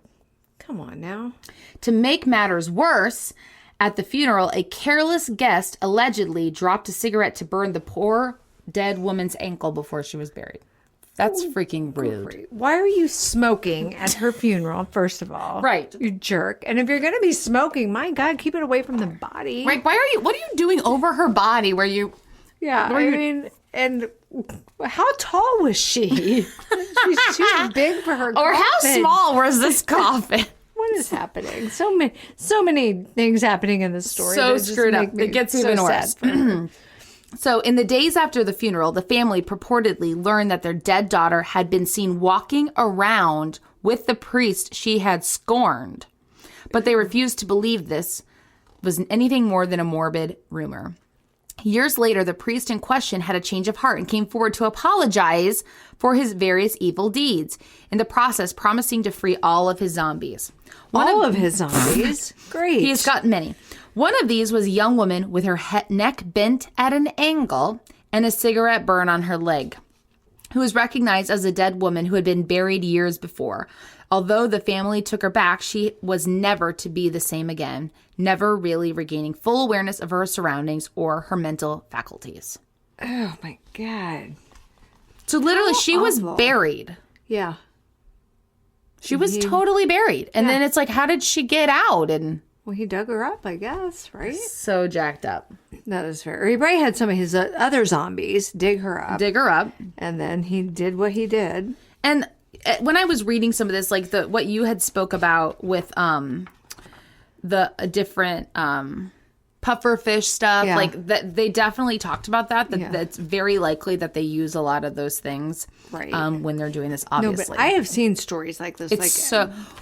Speaker 1: come on now.
Speaker 2: To make matters worse, at the funeral, a careless guest allegedly dropped a cigarette to burn the poor dead woman's ankle before she was buried. That's freaking rude.
Speaker 1: Why are you smoking at her funeral, first of all?
Speaker 2: Right.
Speaker 1: You jerk. And if you're going to be smoking, my God, keep it away from the body.
Speaker 2: Right. What are you doing over her body where you...
Speaker 1: Yeah, I mean, and how tall was she? She's too big for her
Speaker 2: Or
Speaker 1: coffin.
Speaker 2: how small was this coffin?
Speaker 1: What is happening? So many things happening in this story.
Speaker 2: So
Speaker 1: that just
Speaker 2: screwed
Speaker 1: make
Speaker 2: up.
Speaker 1: me
Speaker 2: It gets
Speaker 1: so
Speaker 2: even
Speaker 1: sad
Speaker 2: worse. So in the days after the funeral, the family purportedly learned that their dead daughter had been seen walking around with the priest she had scorned. But they refused to believe this was anything more than a morbid rumor. Years later, the priest in question had a change of heart and came forward to apologize for his various evil deeds, in the process promising to free all of his zombies.
Speaker 1: All of his zombies? Great.
Speaker 2: He's got many. One of these was a young woman with her neck bent at an angle and a cigarette burn on her leg, who was recognized as a dead woman who had been buried years before. Although the family took her back, she was never to be the same again, never really regaining full awareness of her surroundings or her mental faculties.
Speaker 1: Oh, my God.
Speaker 2: So literally, she was
Speaker 1: awful.
Speaker 2: buried.
Speaker 1: Yeah.
Speaker 2: She was totally buried. And then it's like, how did she get out? And
Speaker 1: Well, he dug her up, I guess, right?
Speaker 2: So jacked up.
Speaker 1: That is fair. He probably had some of his other zombies dig her up. And then he did what he did.
Speaker 2: And when I was reading some of this, like what you had spoke about with the different pufferfish stuff, like that, they definitely talked about that. That's very likely that they use a lot of those things,
Speaker 1: right?
Speaker 2: When they're doing this, obviously.
Speaker 1: No, but I have seen stories like this.
Speaker 2: It's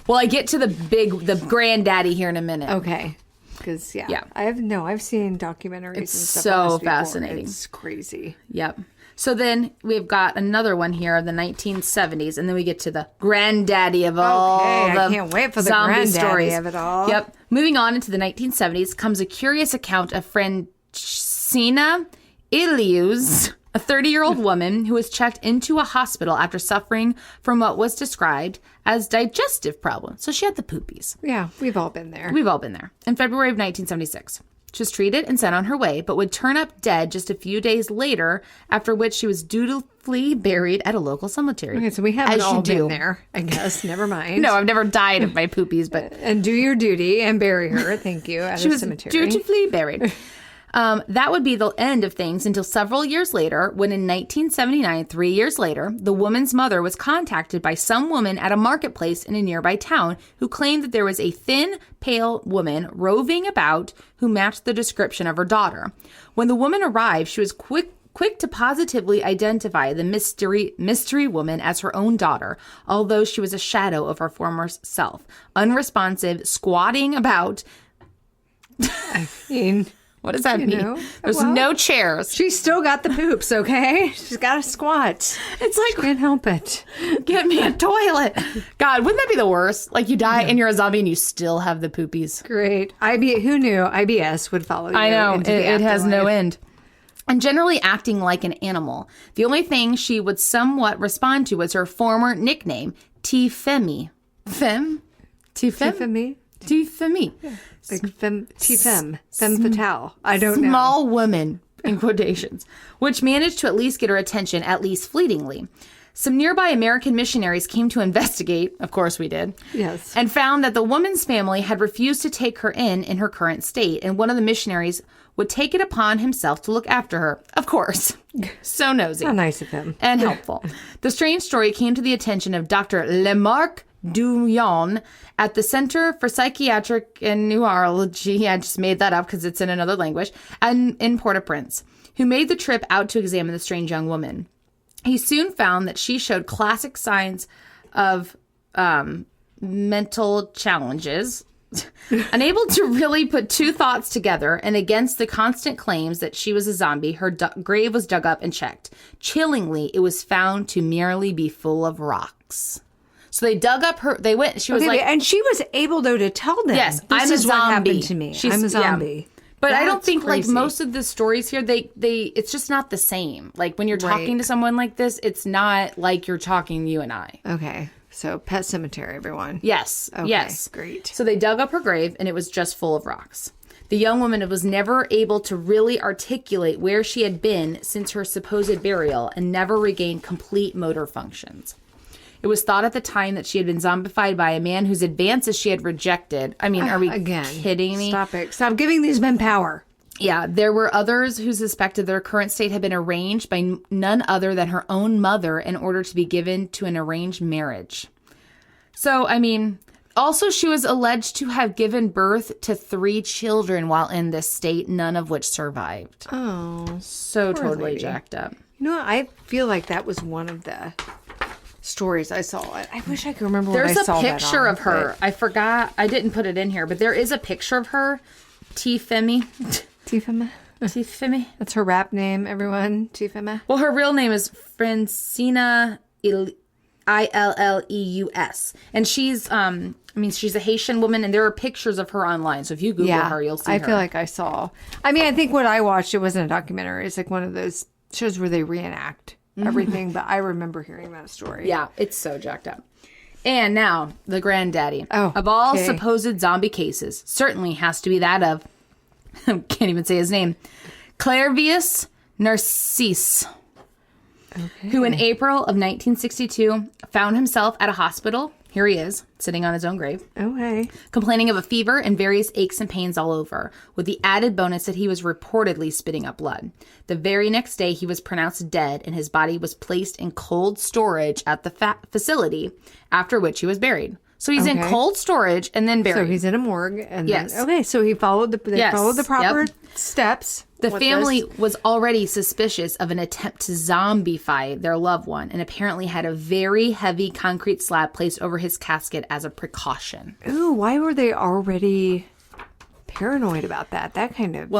Speaker 2: well, I get to the granddaddy here in a minute.
Speaker 1: Okay. Because I've seen documentaries.
Speaker 2: It's
Speaker 1: and stuff
Speaker 2: so
Speaker 1: on this before.
Speaker 2: fascinating.
Speaker 1: It's crazy.
Speaker 2: Yep. So then we've got another one here of the 1970s, and then we get to the granddaddy of all the
Speaker 1: I can't wait for the
Speaker 2: zombie
Speaker 1: granddaddy
Speaker 2: stories
Speaker 1: of it all.
Speaker 2: Yep. Moving on into the 1970s comes a curious account of Francina Iliuz, a 30-year-old woman who was checked into a hospital after suffering from what was described as digestive problems. So she had the poopies.
Speaker 1: Yeah, we've all been there.
Speaker 2: In February of 1976. She was treated and sent on her way, but would turn up dead just a few days later, after which she was dutifully buried at a local cemetery.
Speaker 1: Okay, so we haven't all been there, I guess. Never mind.
Speaker 2: No, I've never died of my poopies, but...
Speaker 1: And do your duty and bury her, thank you, at a cemetery.
Speaker 2: She was dutifully buried. That would be the end of things until several years later, when in 1979, 3 years later, the woman's mother was contacted by some woman at a marketplace in a nearby town who claimed that there was a thin, pale woman roving about who matched the description of her daughter. When the woman arrived, she was quick to positively identify the mystery woman as her own daughter, although she was a shadow of her former self, unresponsive, squatting about.
Speaker 1: I mean...
Speaker 2: What does that mean? There's no chairs.
Speaker 1: She's still got the poops, okay? She's got to squat.
Speaker 2: It's like...
Speaker 1: She can't help it.
Speaker 2: Get me a toilet. God, wouldn't that be the worst? Like you die and you're a zombie and you still have the poopies.
Speaker 1: Great. Who knew IBS would follow you?
Speaker 2: I know. It has no end. And generally acting like an animal. The only thing she would somewhat respond to was her former nickname, T-Femi. Femme? T-Femme? T-Femi.
Speaker 1: Yeah. Like femme fatale. I don't know.
Speaker 2: Small woman, in quotations, which managed to at least get her attention, at least fleetingly. Some nearby American missionaries came to investigate, of course we did,
Speaker 1: yes,
Speaker 2: and found that the woman's family had refused to take her in her current state, and one of the missionaries would take it upon himself to look after her. Of course. So nosy.
Speaker 1: How nice of him.
Speaker 2: And helpful. The strange story came to the attention of Dr. Lemarc Douillon at the Center for Psychiatric and Neurology, I just made that up because it's in another language, and in Port-au-Prince, who made the trip out to examine the strange young woman. He soon found that she showed classic signs of mental challenges, unable to really put two thoughts together, and against the constant claims that she was a zombie, her grave was dug up and checked. Chillingly, it was found to merely be full of rocks. So they dug up she was like...
Speaker 1: And she was able, though, to tell them,
Speaker 2: yes,
Speaker 1: this is what happened to me. I'm a zombie.
Speaker 2: Yeah. But I don't think, crazy. Like, most of the stories here, it's just not the same. Like, when you're talking to someone like this, it's not like you're talking to you and I.
Speaker 1: Okay. So, Pet Cemetery, everyone.
Speaker 2: Yes.
Speaker 1: Okay,
Speaker 2: yes.
Speaker 1: Great.
Speaker 2: So they dug up her grave, and it was just full of rocks. The young woman was never able to really articulate where she had been since her supposed burial and never regained complete motor functions. It was thought at the time that she had been zombified by a man whose advances she had rejected. I mean, are we kidding me?
Speaker 1: Stop it. Stop giving these men power.
Speaker 2: Yeah, there were others who suspected their current state had been arranged by none other than her own mother in order to be given to an arranged marriage. So, I mean, also she was alleged to have given birth to 3 children while in this state, none of which survived.
Speaker 1: Oh,
Speaker 2: so totally jacked up.
Speaker 1: You know what? I feel like that was one of the stories I saw. I wish I could remember what I saw.
Speaker 2: There's a picture of her. I forgot. I didn't put it in here, but there is a picture of her. T-Femi.
Speaker 1: T-Femi.
Speaker 2: T-Femi.
Speaker 1: That's her rap name, everyone. T-Femi.
Speaker 2: Well, her real name is Francina Illeus. And she's, she's a Haitian woman, and there are pictures of her online. So if you Google her, you'll see her.
Speaker 1: I feel like I saw. I mean, I think what I watched, it wasn't a documentary. It's like one of those shows where they reenact everything, but I remember hearing that story.
Speaker 2: Yeah, it's so jacked up. And now, the granddaddy of all supposed zombie cases certainly has to be that of, I can't even say his name, Clairvius Narcisse, who in April of 1962 found himself at a hospital. Here he is, sitting on his own grave.
Speaker 1: Okay.
Speaker 2: Complaining of a fever and various aches and pains all over, with the added bonus that he was reportedly spitting up blood. The very next day, he was pronounced dead, and his body was placed in cold storage at the facility, after which he was buried. So he's in cold storage and then buried.
Speaker 1: So he's in a morgue. And
Speaker 2: yes.
Speaker 1: Then, okay, so he followed the proper steps.
Speaker 2: The family was already suspicious of an attempt to zombify their loved one and apparently had a very heavy concrete slab placed over his casket as a precaution.
Speaker 1: Ooh, why were they already paranoid about that? That kind of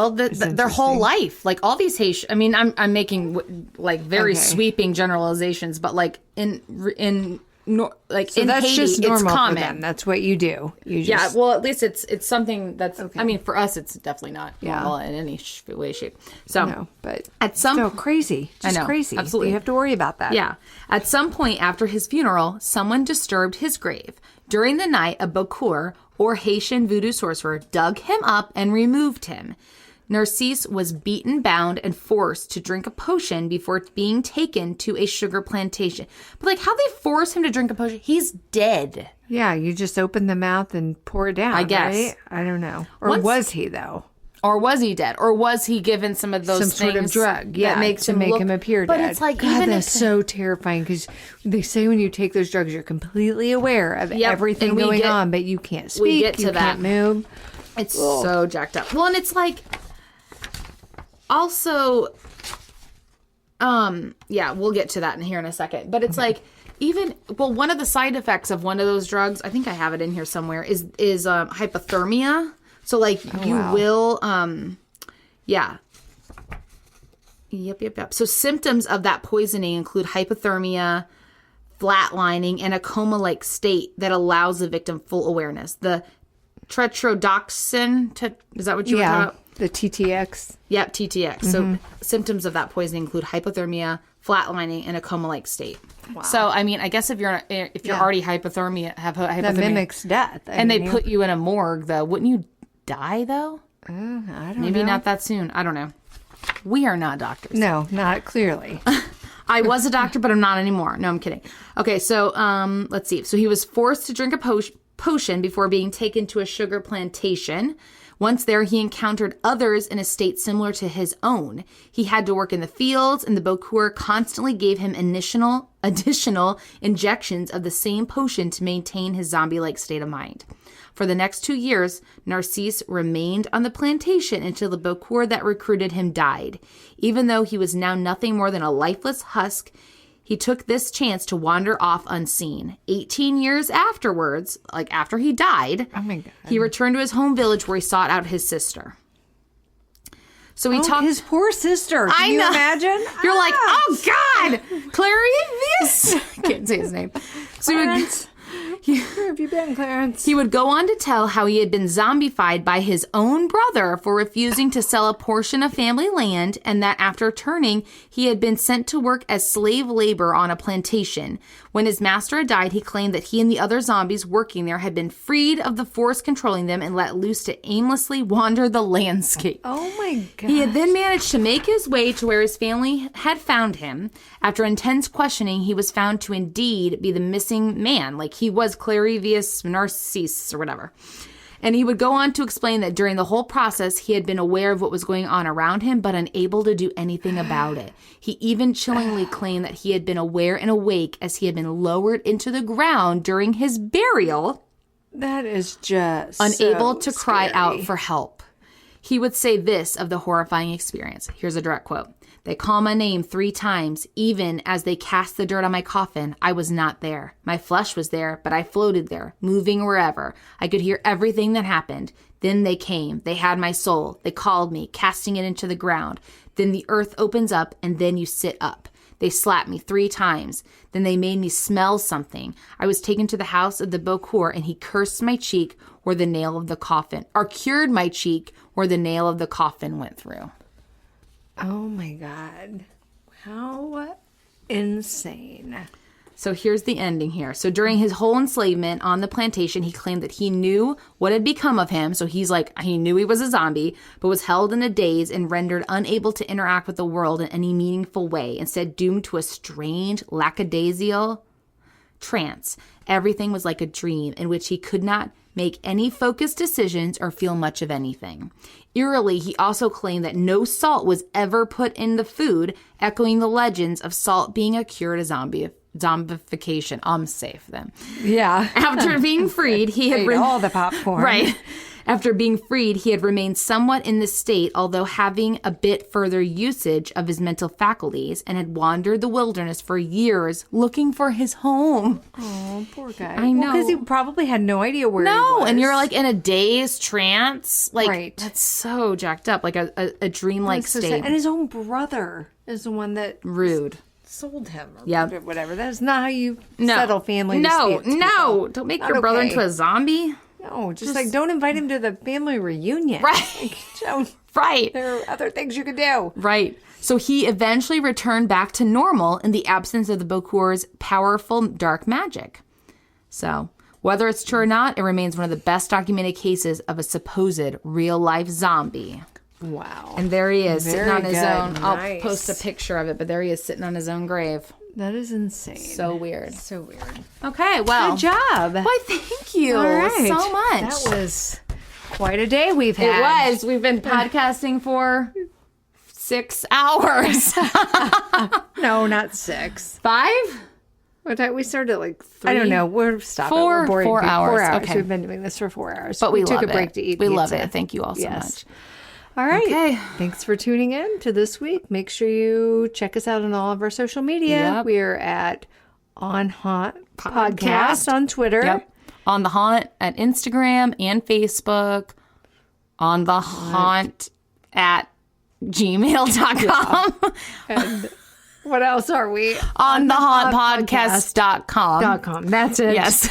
Speaker 2: their whole life, like all these Haitian. I mean, I'm making like very sweeping generalizations, but like
Speaker 1: so
Speaker 2: in
Speaker 1: that's
Speaker 2: Haiti,
Speaker 1: just normal
Speaker 2: it's common.
Speaker 1: for them. That's what you do.
Speaker 2: Well, at least it's something that's. I mean, for us, it's definitely not normal in any way, shape. So,
Speaker 1: no, but
Speaker 2: at some
Speaker 1: crazy, just crazy.
Speaker 2: Absolutely,
Speaker 1: you have to worry about that.
Speaker 2: Yeah, at some point after his funeral, someone disturbed his grave. During the night, a Bocour, or Haitian voodoo sorcerer, dug him up and removed him. Narcisse was beaten, bound, and forced to drink a potion before being taken to a sugar plantation. But, like, how they force him to drink a potion? He's dead.
Speaker 1: Yeah, you just open the mouth and pour it down,
Speaker 2: I guess.
Speaker 1: Right? I don't know. Or was he, though?
Speaker 2: Or was he dead? Or was he given some of those
Speaker 1: sort of drug,
Speaker 2: that makes him
Speaker 1: appear dead?
Speaker 2: But it's like,
Speaker 1: God,
Speaker 2: even
Speaker 1: that's so terrifying, because they say when you take those drugs, you're completely aware of everything going on, but you can't speak, you can't move.
Speaker 2: It's so jacked up. Well, and it's like... Also, we'll get to that in here in a second. But it's like, one of the side effects of one of those drugs, I think I have it in here somewhere, is hypothermia. So, like, will, Yep. So symptoms of that poisoning include hypothermia, flatlining, and a coma-like state that allows the victim full awareness. The tetrodotoxin, is that what you were talking about?
Speaker 1: The TTX.
Speaker 2: Yep, TTX. So symptoms of that poisoning include hypothermia, flatlining, and a coma-like state. Wow. So, I mean, I guess if you're already have hypothermia,
Speaker 1: that mimics death.
Speaker 2: They put you in a morgue, though, wouldn't you die, though?
Speaker 1: I don't know.
Speaker 2: Maybe not that soon. I don't know. We are not doctors.
Speaker 1: No, not clearly.
Speaker 2: I was a doctor, but I'm not anymore. No, I'm kidding. Okay, so let's see. So he was forced to drink a potion before being taken to a sugar plantation. Once there, he encountered others in a state similar to his own. He had to work in the fields, and the Bocour constantly gave him additional injections of the same potion to maintain his zombie-like state of mind. For the next 2 years, Narcisse remained on the plantation until the Bocour that recruited him died. Even though he was now nothing more than a lifeless husk, he took this chance to wander off unseen. 18 years afterwards, like after he died, he returned to his home village where he sought out his sister. So he talked...
Speaker 1: His poor sister. Can you imagine?
Speaker 2: You're like, oh, God! Clarice! Can't say his name. So
Speaker 1: Clarence. Where have you been, Clarence?
Speaker 2: He would go on to tell how he had been zombified by his own brother for refusing to sell a portion of family land, and that after turning, he had been sent to work as slave labor on a plantation. When his master had died, he claimed that he and the other zombies working there had been freed of the force controlling them and let loose to aimlessly wander the landscape.
Speaker 1: Oh my God.
Speaker 2: He had then managed to make his way to where his family had found him. After intense questioning, he was found to indeed be the missing man, like he was Clarivius Narcisse or whatever. And he would go on to explain that during the whole process, he had been aware of what was going on around him, but unable to do anything about it. He even chillingly claimed that he had been aware and awake as he had been lowered into the ground during his burial.
Speaker 1: That is just
Speaker 2: unable
Speaker 1: so
Speaker 2: to cry
Speaker 1: scary.
Speaker 2: out for help. He would say this of the horrifying experience. Here's a direct quote. They call my name 3 times, even as they cast the dirt on my coffin. I was not there. My flesh was there, but I floated there, moving wherever. I could hear everything that happened. Then they came. They had my soul. They called me, casting it into the ground. Then the earth opens up, and then you sit up. They slapped me 3 times. Then they made me smell something. I was taken to the house of the Bocour, and he cursed my cheek where the nail of the coffin, or cured my cheek where the nail of the coffin went through.
Speaker 1: Oh my God. How insane.
Speaker 2: So here's the ending here. So during his whole enslavement on the plantation, he claimed that he knew what had become of him. So he's like, he knew he was a zombie, but was held in a daze and rendered unable to interact with the world in any meaningful way, instead doomed to a strange, lackadaisical trance. Everything was like a dream in which he could not make any focused decisions or feel much of anything. Eerily, he also claimed that no salt was ever put in the food, echoing the legends of salt being a cure to zombification. I'm safe then.
Speaker 1: Yeah.
Speaker 2: After being freed, he had
Speaker 1: all the popcorn.
Speaker 2: Right. After being freed, he had remained somewhat in this state, although having a bit further usage of his mental faculties, and had wandered the wilderness for years looking for his home.
Speaker 1: Oh, poor guy.
Speaker 2: I know.
Speaker 1: Because he probably had no idea where he was.
Speaker 2: And you're like in a dazed trance. Like,
Speaker 1: Right.
Speaker 2: That's so jacked up. Like a dreamlike
Speaker 1: So
Speaker 2: state.
Speaker 1: sad. And his own brother is the one that
Speaker 2: Rude.
Speaker 1: sold him or
Speaker 2: Yep.
Speaker 1: whatever. That's not how you
Speaker 2: No.
Speaker 1: settle family
Speaker 2: No,
Speaker 1: disputes.
Speaker 2: no.
Speaker 1: people.
Speaker 2: Don't make
Speaker 1: Not
Speaker 2: your brother
Speaker 1: okay.
Speaker 2: into a zombie.
Speaker 1: No, just like don't invite him to the family reunion.
Speaker 2: Right.
Speaker 1: Like, don't.
Speaker 2: Right.
Speaker 1: There are other things you could do.
Speaker 2: Right. So he eventually returned back to normal in the absence of the Bokur's powerful dark magic. So, whether it's true or not, it remains one of the best documented cases of a supposed real-life zombie.
Speaker 1: Wow.
Speaker 2: And there he is, sitting
Speaker 1: Very
Speaker 2: on his
Speaker 1: good.
Speaker 2: own. I'll
Speaker 1: Nice.
Speaker 2: post a picture of it, but there he is, sitting on his own grave.
Speaker 1: That is insane.
Speaker 2: So weird.
Speaker 1: So weird.
Speaker 2: Okay, well.
Speaker 1: Good job.
Speaker 2: Why, thank you
Speaker 1: All right.
Speaker 2: so much.
Speaker 1: That was quite a day we've had.
Speaker 2: It was. We've been podcasting for 6 hours.
Speaker 1: No, not 6.
Speaker 2: 5?
Speaker 1: What time? We started at like 3.
Speaker 2: Three?
Speaker 1: I don't know. We're stopping.
Speaker 2: 4?
Speaker 1: We're boring
Speaker 2: 4
Speaker 1: people.
Speaker 2: hours.
Speaker 1: 4 hours.
Speaker 2: Okay.
Speaker 1: We've been doing this for 4 hours.
Speaker 2: But we
Speaker 1: took
Speaker 2: love
Speaker 1: a break
Speaker 2: it.
Speaker 1: to eat
Speaker 2: We
Speaker 1: pizza.
Speaker 2: love it. Thank you all so much.
Speaker 1: All right.
Speaker 2: Okay.
Speaker 1: Thanks for tuning in to this week. Make sure you check us out on all of our social media.
Speaker 2: Yep.
Speaker 1: We are at On Haunt Podcast on Twitter.
Speaker 2: Yep. On the Haunt at Instagram and Facebook. On the Haunt at gmail.com.
Speaker 1: And what else are we?
Speaker 2: On the hauntpodcast.com.
Speaker 1: That's it.
Speaker 2: Yes.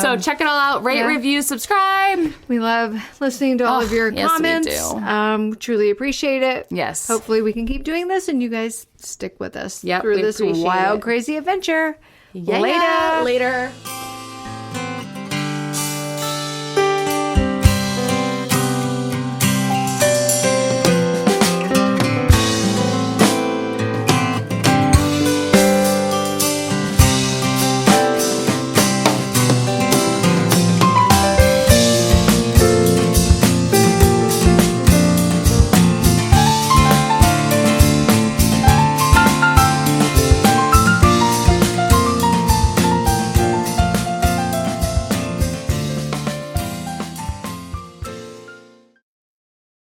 Speaker 2: So check it all out. Rate,
Speaker 1: yeah.
Speaker 2: review, subscribe.
Speaker 1: We love listening to all of your
Speaker 2: yes, we
Speaker 1: comments.
Speaker 2: do.
Speaker 1: Truly appreciate it.
Speaker 2: Yes.
Speaker 1: Hopefully we can keep doing this and you guys stick with us
Speaker 2: Yep,
Speaker 1: through
Speaker 2: we
Speaker 1: this
Speaker 2: appreciate
Speaker 1: wild,
Speaker 2: it.
Speaker 1: crazy adventure.
Speaker 2: Yeah. Later.